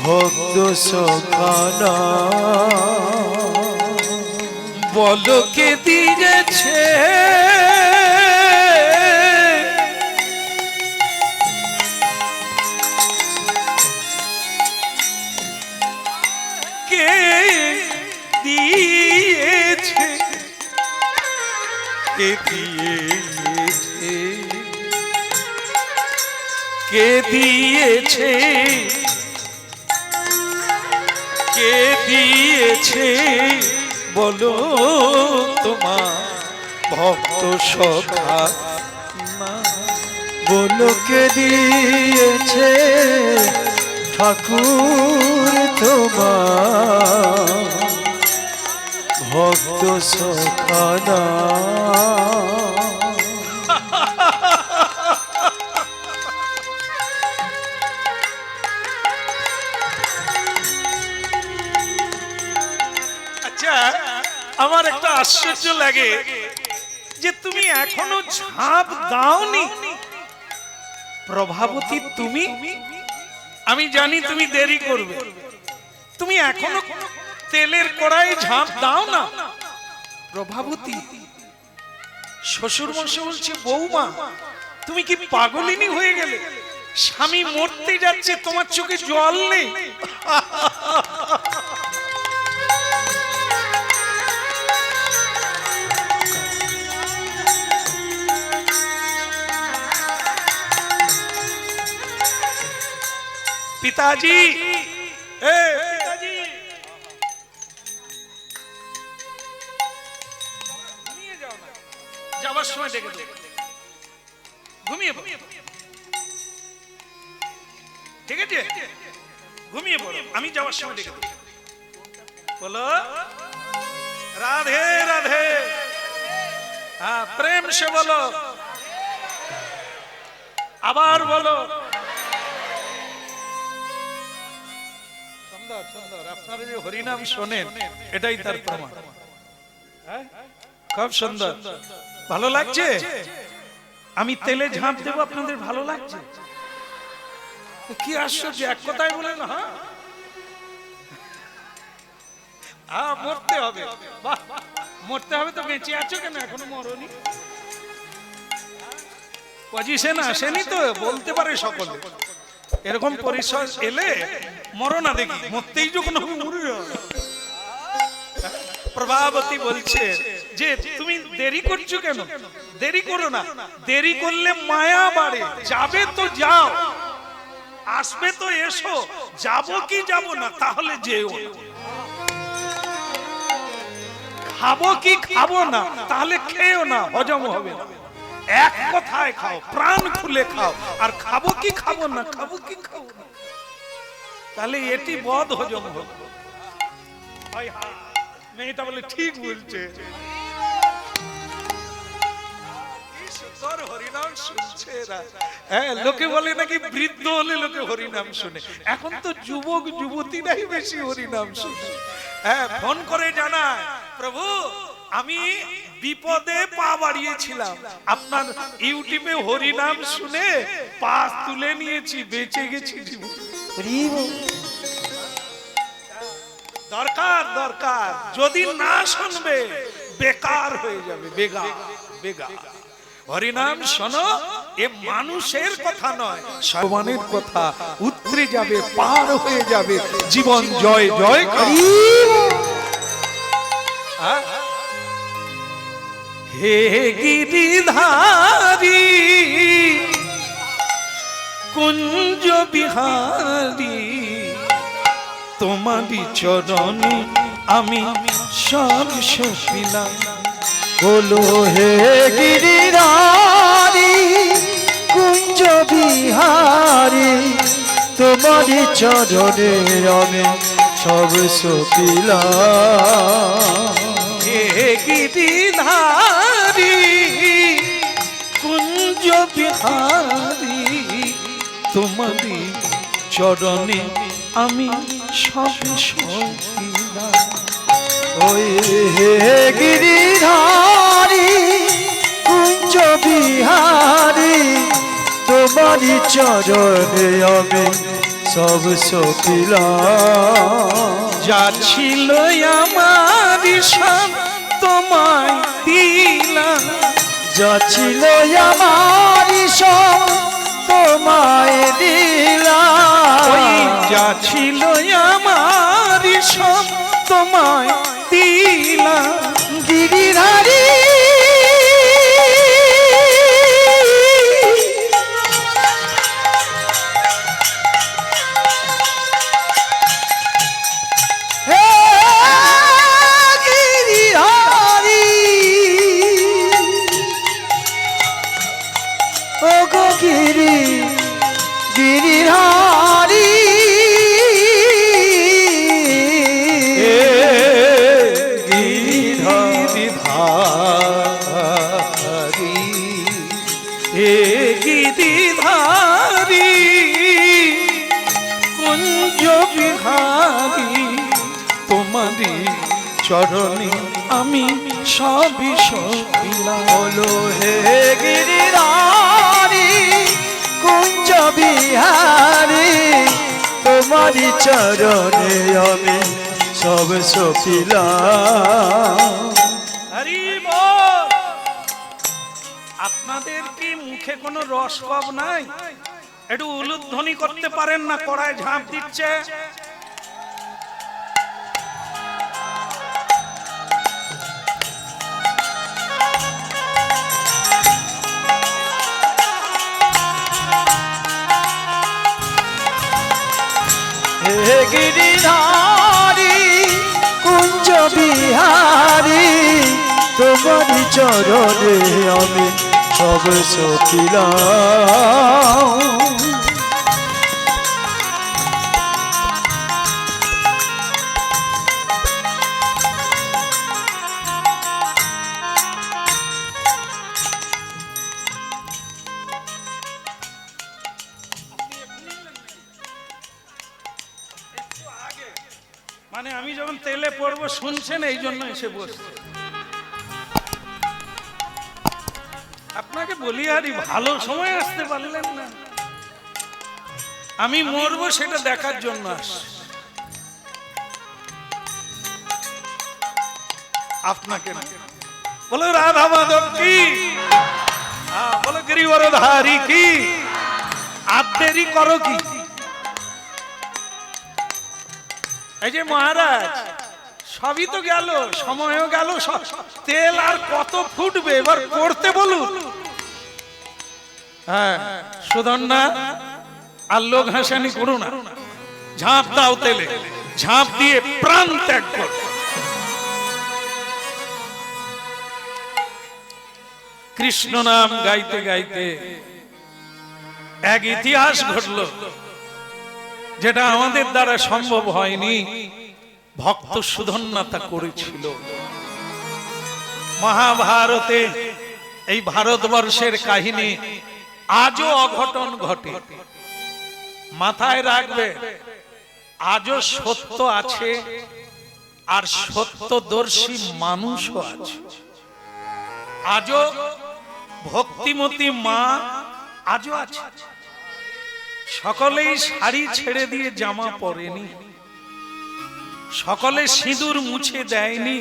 ভক্ত সখানা। বলো কে দিয়েছে কে দিয়েছে কে দিয়েছে কে দিয়েছে কে দিয়েছে বলো তোমার ভক্ত সখা না। বলো কে দিয়েছে ঠাকুর তোমার ভক্ত সখানা। আচ্ছা, আমার একটা আশ্চর্য লাগে যে তুমি এখনো ঝাঁপ দাওনি। প্রভাবতী তুমি, আমি জানি তুমি দেরি করবে, তুমি এখনো তেলের কড়াই ঝাঁপ দাও না। প্রভাবতী, শ্বশুর মশাই বলছে বৌমা তুমি কি পাগলিনী হয়ে গেলে? স্বামী মরতে যাচ্ছে, তোমার চোখে জল নেই? পিতাজি, পিতাজি, ঘুমিয়ে যাও না, যাবার সময় ডেকে দেবো, ঘুমিয়ে পড়ো, ঠিক আছে? ঘুমিয়ে পড়ো, আমি যাওয়ার সময় ডেকে দেবো। বলো রাধে রাধে। হ্যাঁ, প্রেম সে বলো, আবার বলো। সুন্দর, আপনারা যে হরিনাম শোনেন এটাই তার প্রমাণ। খুব সুন্দর, ভালো লাগছে? আমি তেলে ঝাঁপ দেব, আপনাদের ভালো লাগছে? কি আশ্চর্য, এক কথায় বলেন হ্যাঁ। মরতে হবে, বাহ, মরতে হবে তো বেঁচে আছো কেন? এখনো মরনি, পজিশন আসেনি তো বলতে পারে সকলে। এরকম পরিসর এলে মরো না দেখি, মরতেই যখন প্রভাবতী বলছে যে তুমি দেরি করছো কেন? দেরি করো না, দেরি করলে মায়া বাড়ে। যাবে তো যাও, আসবে তো এসো, যাবো কি যাবো না, তাহলে যেও। খাবো কি খাবো না, তাহলে খেও না, হজম হবে না। এক কথায় খাও, প্রাণ খুলে খাও। আর খাবো কি খাবো না, খাবো কি খাবো না, তাহলে এটি বদ হজম হবে। মেয়েটা বলে ঠিক বলছে, হরিনাম শুনছে এরা। হ্যাঁ, লোকে বলে নাকি বৃদ্ধ হলে লোকে হরিনাম শুনে, এখন তো যুবক যুবতীরাই বেশি হরিনাম শুনে। হ্যাঁ, ফোন করে জানায় প্রভু আমি বিপদে পা বাড়িয়েছিলাম, আপনার ইউটিউবে হরিনাম শুনে পা তুলে নিয়েছি, বেঁচে গেছি। দরকার দরকার, যদি না শুনবে বেকার হয়ে যাবে, বেকার বেকার। হরিনাম শোনো, এ মানুষের কথা নয়, ভগবানের কথা। উতরে যাবে, পার হয়ে যাবে, জীবন জয় জয়। হে গিরিধারী কুঞ্জ বিহারী, তোমারই চরণে আমি সব সপিলাম। বলো হে গিরিধারী কুঞ্জ বিহারী, তোমারই চরণে আমি সব সপিলাম। হে গিরিধারী কুঞ্জ বিহারী, তোমারই চরণে আমি সব দিলাম। ওই হে গিরিধারী কুঞ্জ বিহারী তোমারি চরণে আমি সব সপিলাম। যা ছিল আমার সব তোমায় দিলাম, যা ছিল আমার সব তোমায় দিলাম। ওই যা ছিল আমার সব তোমায় দিলাম। গিরিধারী হে গিরিধারী ও গো গিরিধারী হে গিরিধারী কুঞ্জ বিহারী তোমারই চরণে আমি সবই দিলাম। বলো হে গিরিধারী কুঞ্জ বিহারী তোমারি চরণে আমি সব সপিলাম। হরি বল। আপনাদের কি মুখে কোনো রস কব নাই? একটু উলুধ্বনি করতে পারেন না? কড়ায় ঝাঁপ দিচ্ছে। হে গিরিধারী কুঞ্জ বিহারী তোমারি চরণে আমি সব সপিলাম। মানে আমি যখন তেলে পড়বো শুনছেন, এই জন্য এসে বসছে। আপনাকে বলি আরে ভালো সময় আসতে পারলেন না। আমি মরবো সেটা দেখার জন্য আসছি। আপনাকে না, বলো রাধা মাধব কি, বলো গিরিবরধারী কি। আর দেরি করো কি? এই যে মহারাজ সবই তো গেল, সময়ও গেল, তেল আর কত ফুটবে, এবার করতে বলুন। হ্যাঁ সুধন্যা, আর লোক হাসানি করো না, ঝাঁপ দাও তেলে, ঝাঁপ দিয়ে প্রাণ ত্যাগ কর। কৃষ্ণ নাম গাইতে গাইতে এক ইতিহাস ঘটলো, যেটা আমাদের দ্বারা সম্ভব হয়নি, ভক্ত সুধন্যা তা করেছিল। মহাভারতে এই ভারতবর্ষের কাহিনী আজও অঘটন ঘটে। মাথায় রাখবে, আজও সত্য আছে আর সত্যদর্শী মানুষও আছে। আজও ভক্তিমতী মা আজও আছে। সকলেই শাড়ি ছেড়ে দিয়ে জামা পরেনি, সকলে সিঁদুর মুছে দেয়নি।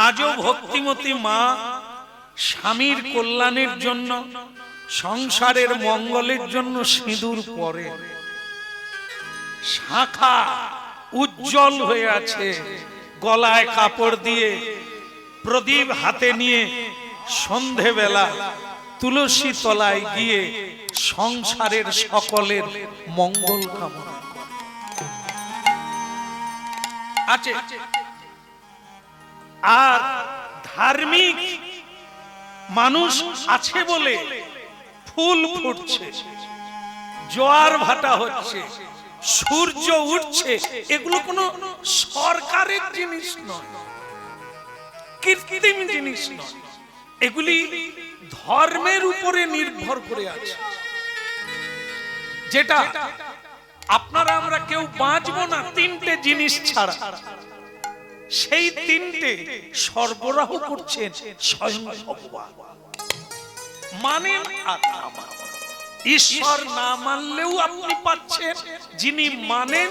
আজও ভক্তিমতী মা স্বামীর কল্যাণের জন্য, সংসারের মঙ্গলের জন্য সিঁদুর পরে। শাখা উজ্জ্বল হয়ে আছে, গলায় কাপড় দিয়ে, প্রদীপ হাতে নিয়ে সন্ধেবেলা তুলসী তলায় গিয়ে সংসারের সকলের মঙ্গল কামনা আছে। আর ধার্মিক মানুষ আছে বলে ফুল ফুটছে, জোয়ার ভাটা হচ্ছে, সূর্য উঠছে। এগুলো কোনো সরকারের জিনিস নয়, কৃত্রিম জিনিস নয়, এগুলি ধর্মের উপরে নির্ভর করে আছে। যেটা আপনারা আমরা কেউ বাঁচবো না তিনটে জিনিস ছাড়া, সেই তিনটে সরবরাহ করছেন স্বয়ং ভগবান। মানেন আর না মানেন, ঈশ্বর না মানলেও আপনি পাচ্ছেন, যিনি মানেন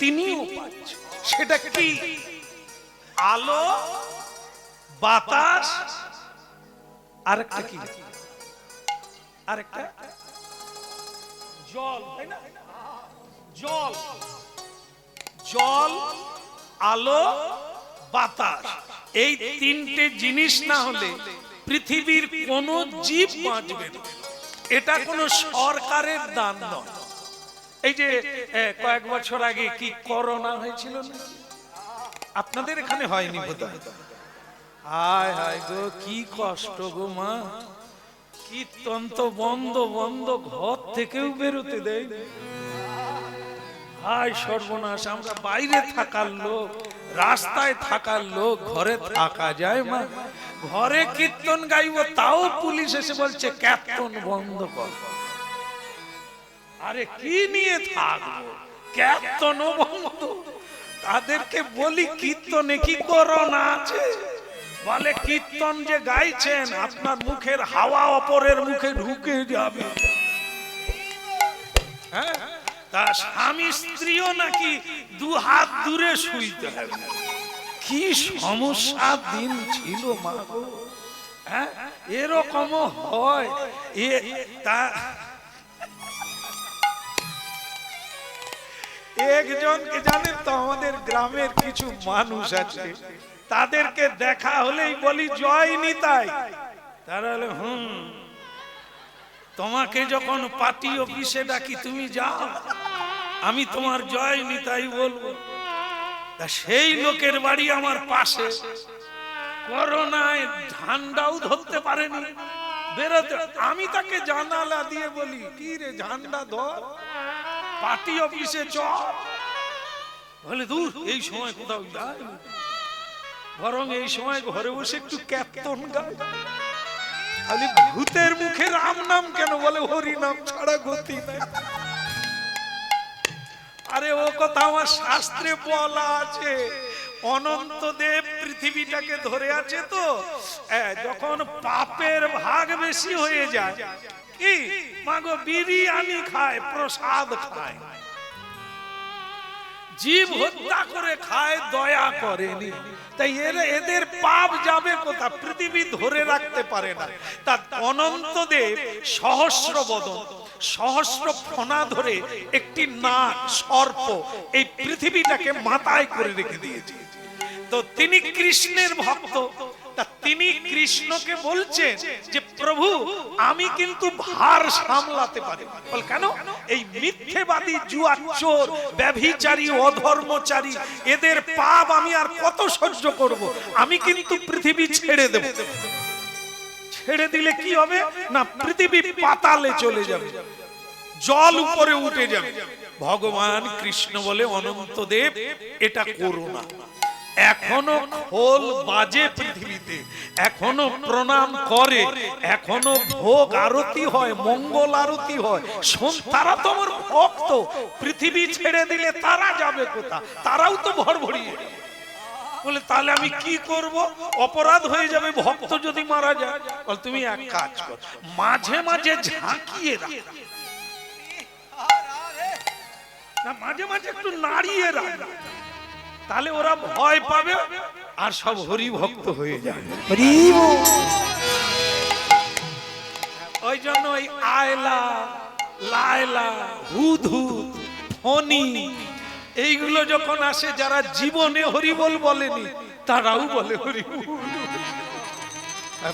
তিনিও পাচ্ছেন। সেটা কি? আলো, বাতাস, আরেকটা কি? আরেকটা জল, তাই না? জল, জল, আলো, বাতাস, এই তিনটে জিনিস না হলে পৃথিবীর কোন জীব বাঁচবে না। এটা কোনো সরকারের দান নয়। এই যে কয়েক বছর আগে কি করোনা হয়েছিল না? আপনাদের এখানে হয়নি বোধহয়। হায় হায় গো, কি কষ্ট গো মা, কীর্তন তো বন্ধ বন্ধ, ঘর থেকেও বেরোতে দেয়। হায় সর্বনাশ, আমরা বাইরে থাকার লোক, রাস্তায় থাকার লোক, ঘরে থাকা যায় মা? ঘরে কীর্তন গাইব তাও পুলিশ এসে বলছে কীর্তন বন্ধ কর। আরে কি নিয়ে থাকবো, কীর্তনও বন্ধ। তাদেরকে বলি কীর্তনে কি করোনা আছে? বলে কীর্তন যে গাইছেন আপনার মুখের হাওয়া অপরের মুখে ঢুকে যাবে। হ্যাঁ, তা স্বামী স্ত্রীও নাকি দু হাত দূরে শুইতে হবে। কি সমস্যা দিন ছিল মা গো। হ্যাঁ, এরকমও হয়। একজনকে জানেন তো, আমাদের গ্রামের কিছু মানুষ আছে, তাদেরকে দেখা হলেই বলি জয় নিতাই। তারা হলে তোমাকে যখন পার্টি অফিসে ডাকি তুমি যাও, আমি তোমার জয় নিতাই বলবো। তা সেই লোকের বাড়ি আমার পাশে, করোনায় ঝান্ডাও ধরতে পারেনি, বেরোতে। আমি তাকে জানালা দিয়ে বলি, কি রে ঝান্ডা ধর, পার্টি অফিসে চল। বলে দূর, এই সময় কোথাও যায়, বরং এই সময় ঘরে বসে একটু কীর্তন গায়। খালি ভূতের মুখে রাম নাম কেন? বলে হরি নাম ছাড়া গতি নাই। আরে ও কথা আমার শাস্ত্রে বলা আছে। অনন্ত দেব পৃথিবীটাকে ধরে আছে তো, যখন পাপের ভাগ বেশি হয়ে যায়, কি মাগো বিরিয়ানি খায়, প্রসাদ খায়, জীব হত্যা করে খায়, দয়া করেনি। তাই এদের পাপ যাবে কোথা? পৃথিবী ধরে রাখতে পারে না। তা অনন্ত দেব সহস্র বদন, সহস্র ফনা ধরে একটি নাগ সর্প এই পৃথিবীটাকে মাথায় করে রেখে দিয়েছে। তো তিনি কৃষ্ণের ভক্ত, তা তিনি কৃষ্ণকে বলছেন যে প্রভু আমি কিন্তু ভার সামলাতে পারি। বল কেন? এই মিথ্যেবাদী, জুয়াচোর, ব্যভিচারী, অধর্মচারী, এদের পাপ আমি আর কত সহ্য করব? আমি কিন্তু পৃথিবী ছেড়ে দেব। ছেড়ে দিলে কি হবে না, পৃথিবী পাতালে চলে যাবে, জল উপরে উঠে যাবে। ভগবান কৃষ্ণ বলে অনন্ত দেব এটা করো না। এখনো খোল বাজে পৃথিবীতে, এখনো প্রণাম করে, এখনো ভোগ আরতি হয়, মঙ্গল আরতি হয়। তারা তো আমার ভক্ত, পৃথিবী ছেড়ে দিলে তারা যাবে কোথা? তারাও তো ভর ভরিয়ে। বলে তাহলে আমি কি করব? অপরাধ হয়ে যাবে ভক্ত যদি মারা যায়। বল তুমি এক কাজ কর, মাঝে মাঝে ঝাঁকিয়ে রাখ, মাঝে মাঝে একটু নাড়িয়ে রাখ, তাহলে ওরা ভয় পাবে আর সব হরি ভক্ত হয়ে যাবে। ওই জন্য ওই আয়লা, লায়লা, হুদহুদ, ফণি এইগুলো যখন আসে, যারা জীবনে হরিবল বলেনি তারাও বলে হরিবল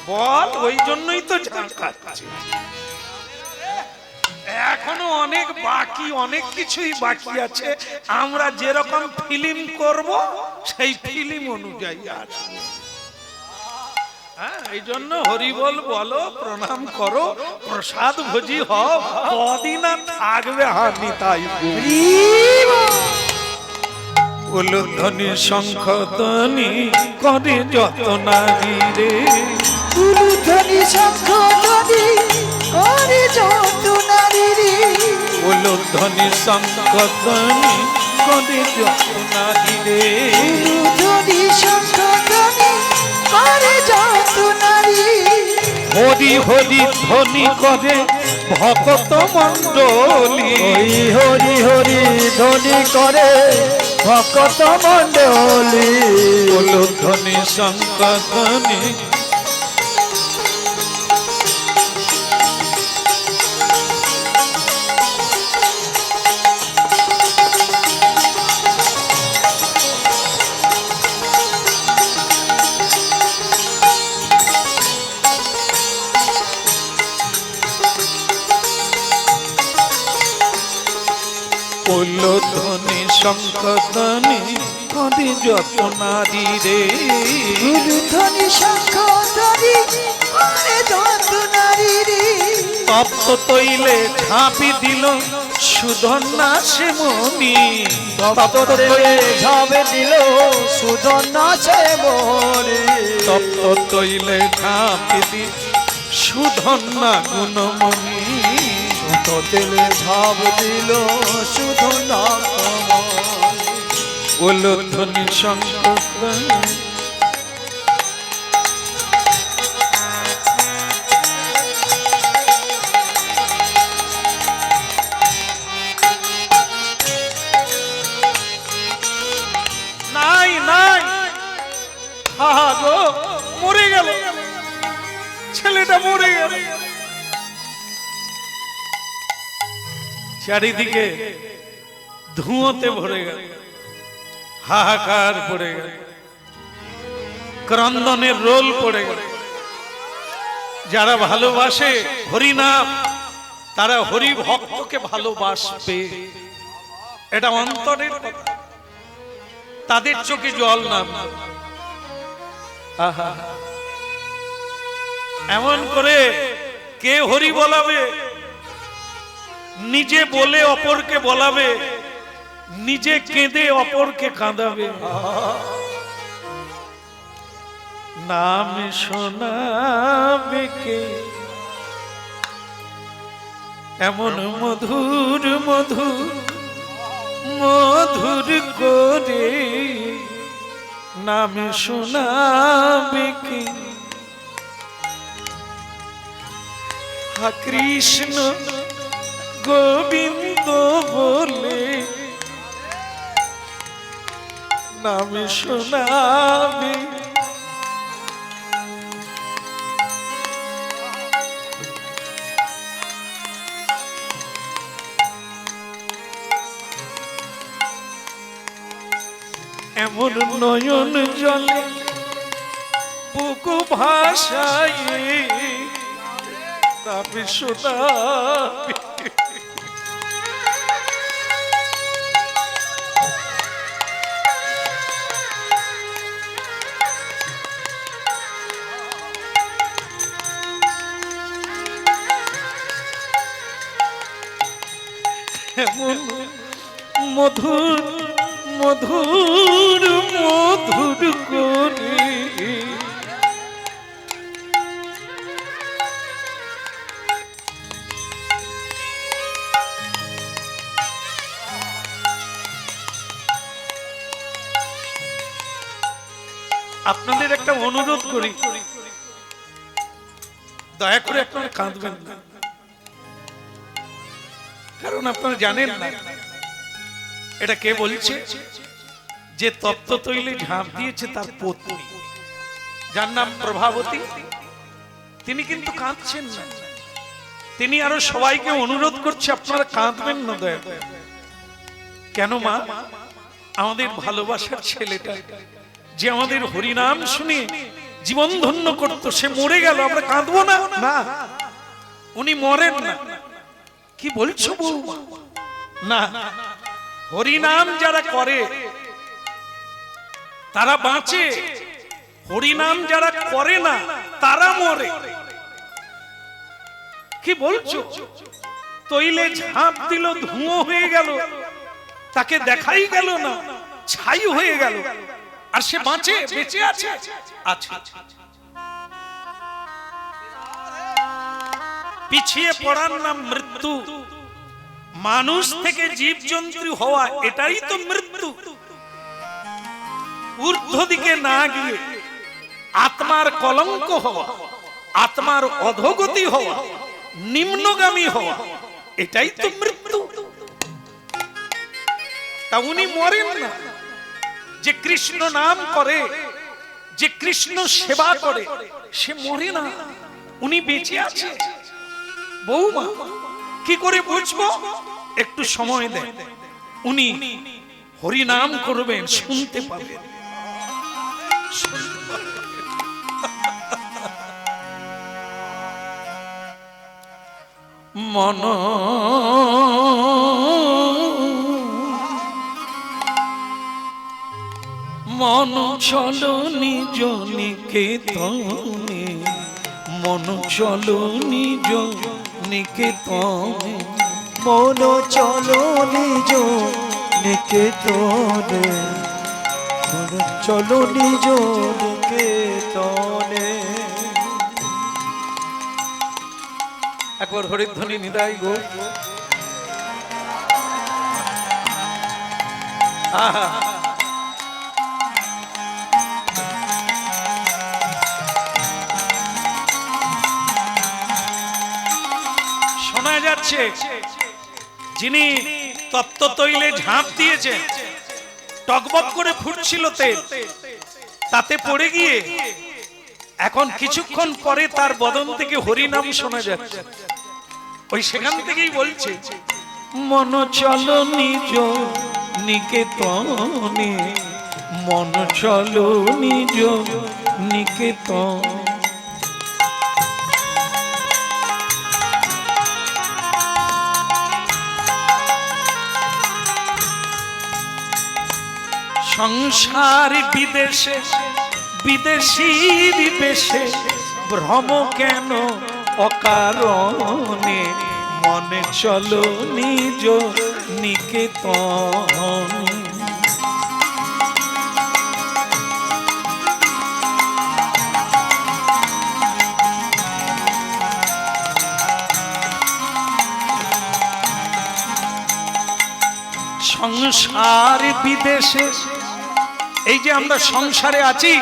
বল। ওই জন্যই তো ঝাঁকাচ্ছে। এখনো অনেক বাকি, অনেক কিছুই বাকি আছে। আমরা যেরকম ফিল্ম করব সেই ফিল্ম অনুযায়ী আসবে। হ্যাঁ, এই জন্য হরিবল বলো, প্রণাম করো, প্রসাদ ভোজি হও, কদিন থাকবে হানি তাই। উলুধ্বনি শঙ্খ ধ্বনি করে যত নারী রে, উলুধ্বনি শঙ্খ ধ্বনি করে যত নারী রে, উলুধ্বনি উলুধ্বনি শঙ্খধ্বনি করে যত নারী রে। উলুধ্বনি শঙ্খধ্বনি করে যত নারী। হরি হরি ধ্বনি করে ভক্ত মণ্ডলী। হরি হরি ধ্বনি করে ভক্ত মণ্ডলী। উলুধ্বনি শঙ্খধ্বনি উলুধ্বনি শঙ্খধ্বনি করে যত নারী রে। উলুধ্বনি শঙ্খধ্বনি করে যত নারী রে। তপ্ত তৈলে ঝাঁপি দিল সুধন্যা সে মনি। তপ্ত তৈলে ঝাঁপি দিল সুধন্যা সে মনি। তপ্ত তৈলে ঝাঁপি দিল সুধন্যা গুণমণি। তেলে ঝাঁপ দিল সুধন্যা। উলুধ্বনি শঙ্খধ্বনি নাই নাই, আহা গো, মরে গেল ছেলেটা, মরে গেল। চারিদিকে ধুঁয়োতে ভরে গেল, হাহাকার পড়ে গেল, ক্রন্দনের রোল পড়ে গেল। যারা ভালোবাসে হরিনাম তারা হরি ভক্তকে ভালোবাসবে, এটা অন্তরের কথা। তাদের চোখে জল নামবে। আহা, এমন করে কে হরি বলাবে? নিজে বলে অপরকে বলাবে, নিজে কেঁদে অপরকে কাঁদাবে। নাম শোনাবে কে এমন মধুর মধুর মধুর করে? নাম শোনাবে কে? হা কৃষ্ণ গোবিন্দ বলে নাম শোনাবে। এমন নয়ন জলে বুক ভাষায় নাম শোনাবে। এমন মধুর মধুর মধুর করে আপনাদের একটা অনুরোধ করি, দয়া করে আপনারা কাঁদবেন না, কারণ আপনারা জানেন না এটা কে বলছে। যে তপ্ত তৈলে ঝাঁপ দিয়েছে তার পত্নী, যার নাম প্রভাবতী, তিনি কিন্তু কাঁদছেন না। তিনি আরো সবাইকে অনুরোধ করছে আপনারা কাঁদবেন না দয়া করে। কেন মা? আমাদের ভালোবাসার ছেলেটা যে আমাদের হরিনাম শুনে জীবন ধন্য করত, সে মরে গেল, আমরা কাঁদবো না? না, উনি মরেন না। কি বলছো বৌমা? না, হরিনাম যারা করে তারা বাঁচে, হরিনাম যারা করে না তারা মরে। কি বলছো? তৈলে ঝাঁপ দিল, ধুঁয়ো হয়ে গেল, তাকে দেখাই গেল না, ছাই হয়ে গেল, আর সে বাঁচে, বেঁচে আছে। আচ্ছা, পিছিয়ে পড়ার নাম মৃত্যু, মানুষ থেকে জীবজন্তু হওয়া এটাই তো মৃত্যু। ঊর্ধ্ব দিকে না গিয়ে আত্মার কলঙ্ক হওয়া, আত্মার অধোগতি হওয়া, নিম্নগামী হওয়া, এটাই তো মৃত্যু। তা উনি মরেন না। যে কৃষ্ণ নাম করে, যে কৃষ্ণ সেবা করে, সে মরে না, উনি বেঁচে আছে। বৌমা, কি করে বুঝবো? একটু সময় দেন, উনি হরি নাম করবেন, শুনতে পাবেন। মন মন চলো নিজ নিকেতনে, মন চলো নিজ নিকেতনে, মন চলো নিজ নিকেতনে, মন চলো নিজ নিকেতনে। একবার হরিধ্বনি নিদাই গো। আহা, শোনা যাচ্ছে যিনি তপ্ত তৈলে ঝাঁপ দিয়েছেন, টকবক করে ফুটছিল তেল, তাতে পড়ে গিয়ে এখন কিছুক্ষণ পরে তার বদন থেকে হরিনাম শোনা যাচ্ছে। ওই সেখান থেকেই বলছে, মন চলো নিজ নিকেতনে, মন চলো নিজ নিকেতনে। সংসার বিদেশে বিদেশীর বেশে, ভ্রম কেন অকারণে, মনে চলো নিজ নিকেতনে। সংসার বিদেশে, এই যে আমরা সংসারে আছি,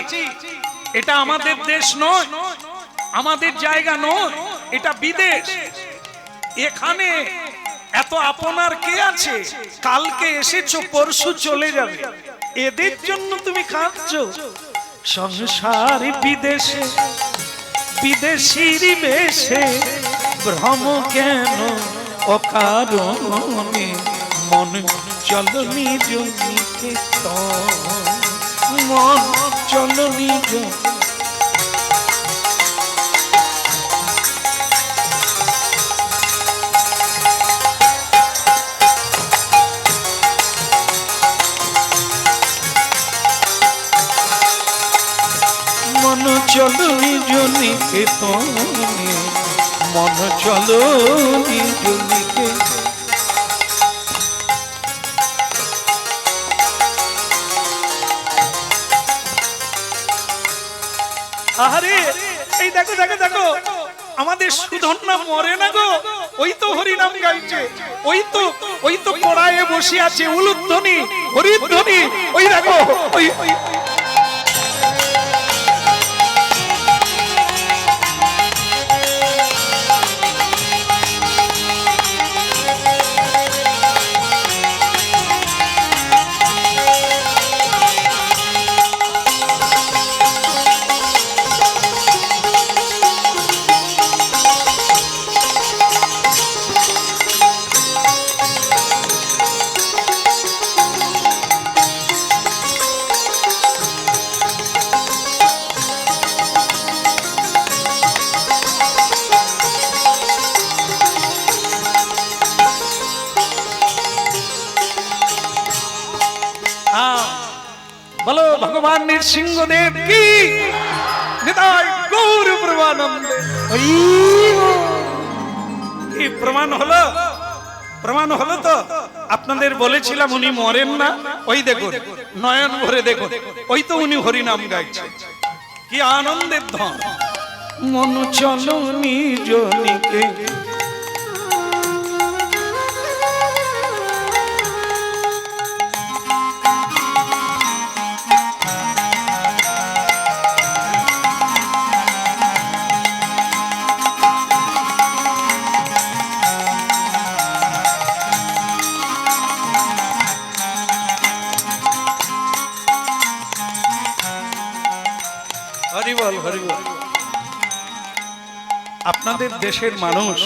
এটা আমাদের দেশ নয়, আমাদের জায়গা নয়, এটা বিদেশ। এখানে এত আপনার কে আছে? কালকে এসেছো, পরশু চলে যাবে, এদের জন্য তুমি কাঁদছো। সংসার বিদেশে বিদেশির বেশে, ভ্রম কেন অকারণে, মন চলো নিজ নিকেতনে, মন চলো নিজ। মন চলো নিজ নিকেতনে, মন চলো নিজ নিকেতনে। আরে এই দেখো দেখো দেখো, আমাদের সুধন্যা মরে না গো, ওই তো হরিনাম গাইছে, ওই তো পড়ায় বসে আছে, উলুধ্বনি হরিধ্বনি, ওই দেখো ওই। বলো ভগবান নৃসিংহদেব কি, নিতাই গৌর প্রেমানন্দে। কি প্রমাণ হলো? প্রমাণ হলো তো। আপনাদের বলেছিলাম উনি মরেন না, ওই দেখুন নয়ন ভরে দেখুন, ওই তো উনি হরিনাম গাইছেন। কি আনন্দের ধন। মন চলো নিজ নিকে, আপনাদের দেশের মানুষ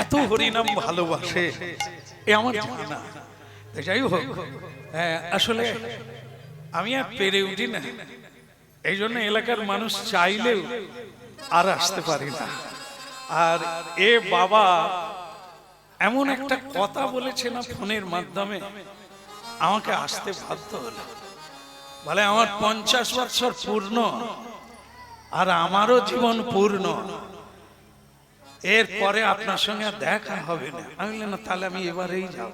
এত হরিনাম ভালোবাসে এ আমার জানা। যাই হোক, আসলে আমি আর পেরে উঠি না, এই জন্য এলাকার মানুষ চাইলেও আর আসতে পারি না। আর এ বাবা এমন একটা কথা বলেছে না ফোনের মাধ্যমে, আমাকে আসতে বাধ্য হলো। বলে আমার 50 বছর পূর্ণ, আর আমারও জীবন পূর্ণ, এরপরে আপনার সঙ্গে আর দেখা হবে না। আমি বললাম না, তাহলে আমি এবারেই যাব।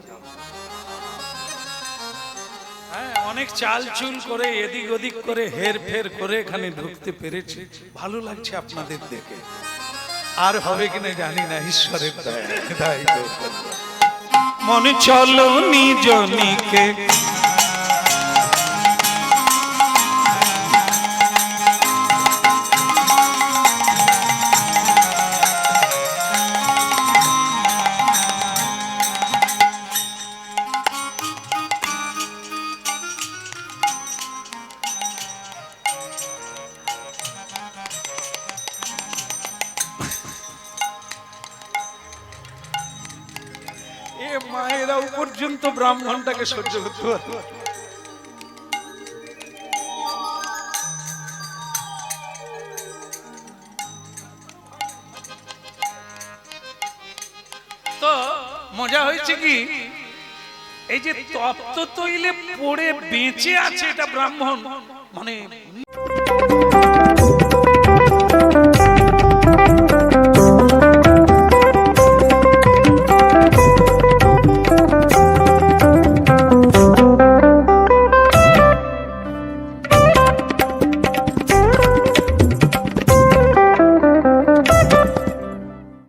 হ্যাঁ, অনেক চাল চুল করে এদিক ওদিক করে হের ফের করে এখানে ঢুকতে পেরেছি, ভালো লাগছে আপনাদের দেখে। আর হবে কিনা জানি না, ঈশ্বরের দয়ায়। মনে চলো নিজ নিকে মায়েরাও পর্যন্ত ব্রাহ্মণটাকে সহ্য করতে পারে। তো মজা হয়েছে কি, এই যে তপ্ত তৈলে পড়ে বেঁচে আছে এটা ব্রাহ্মণ, মানে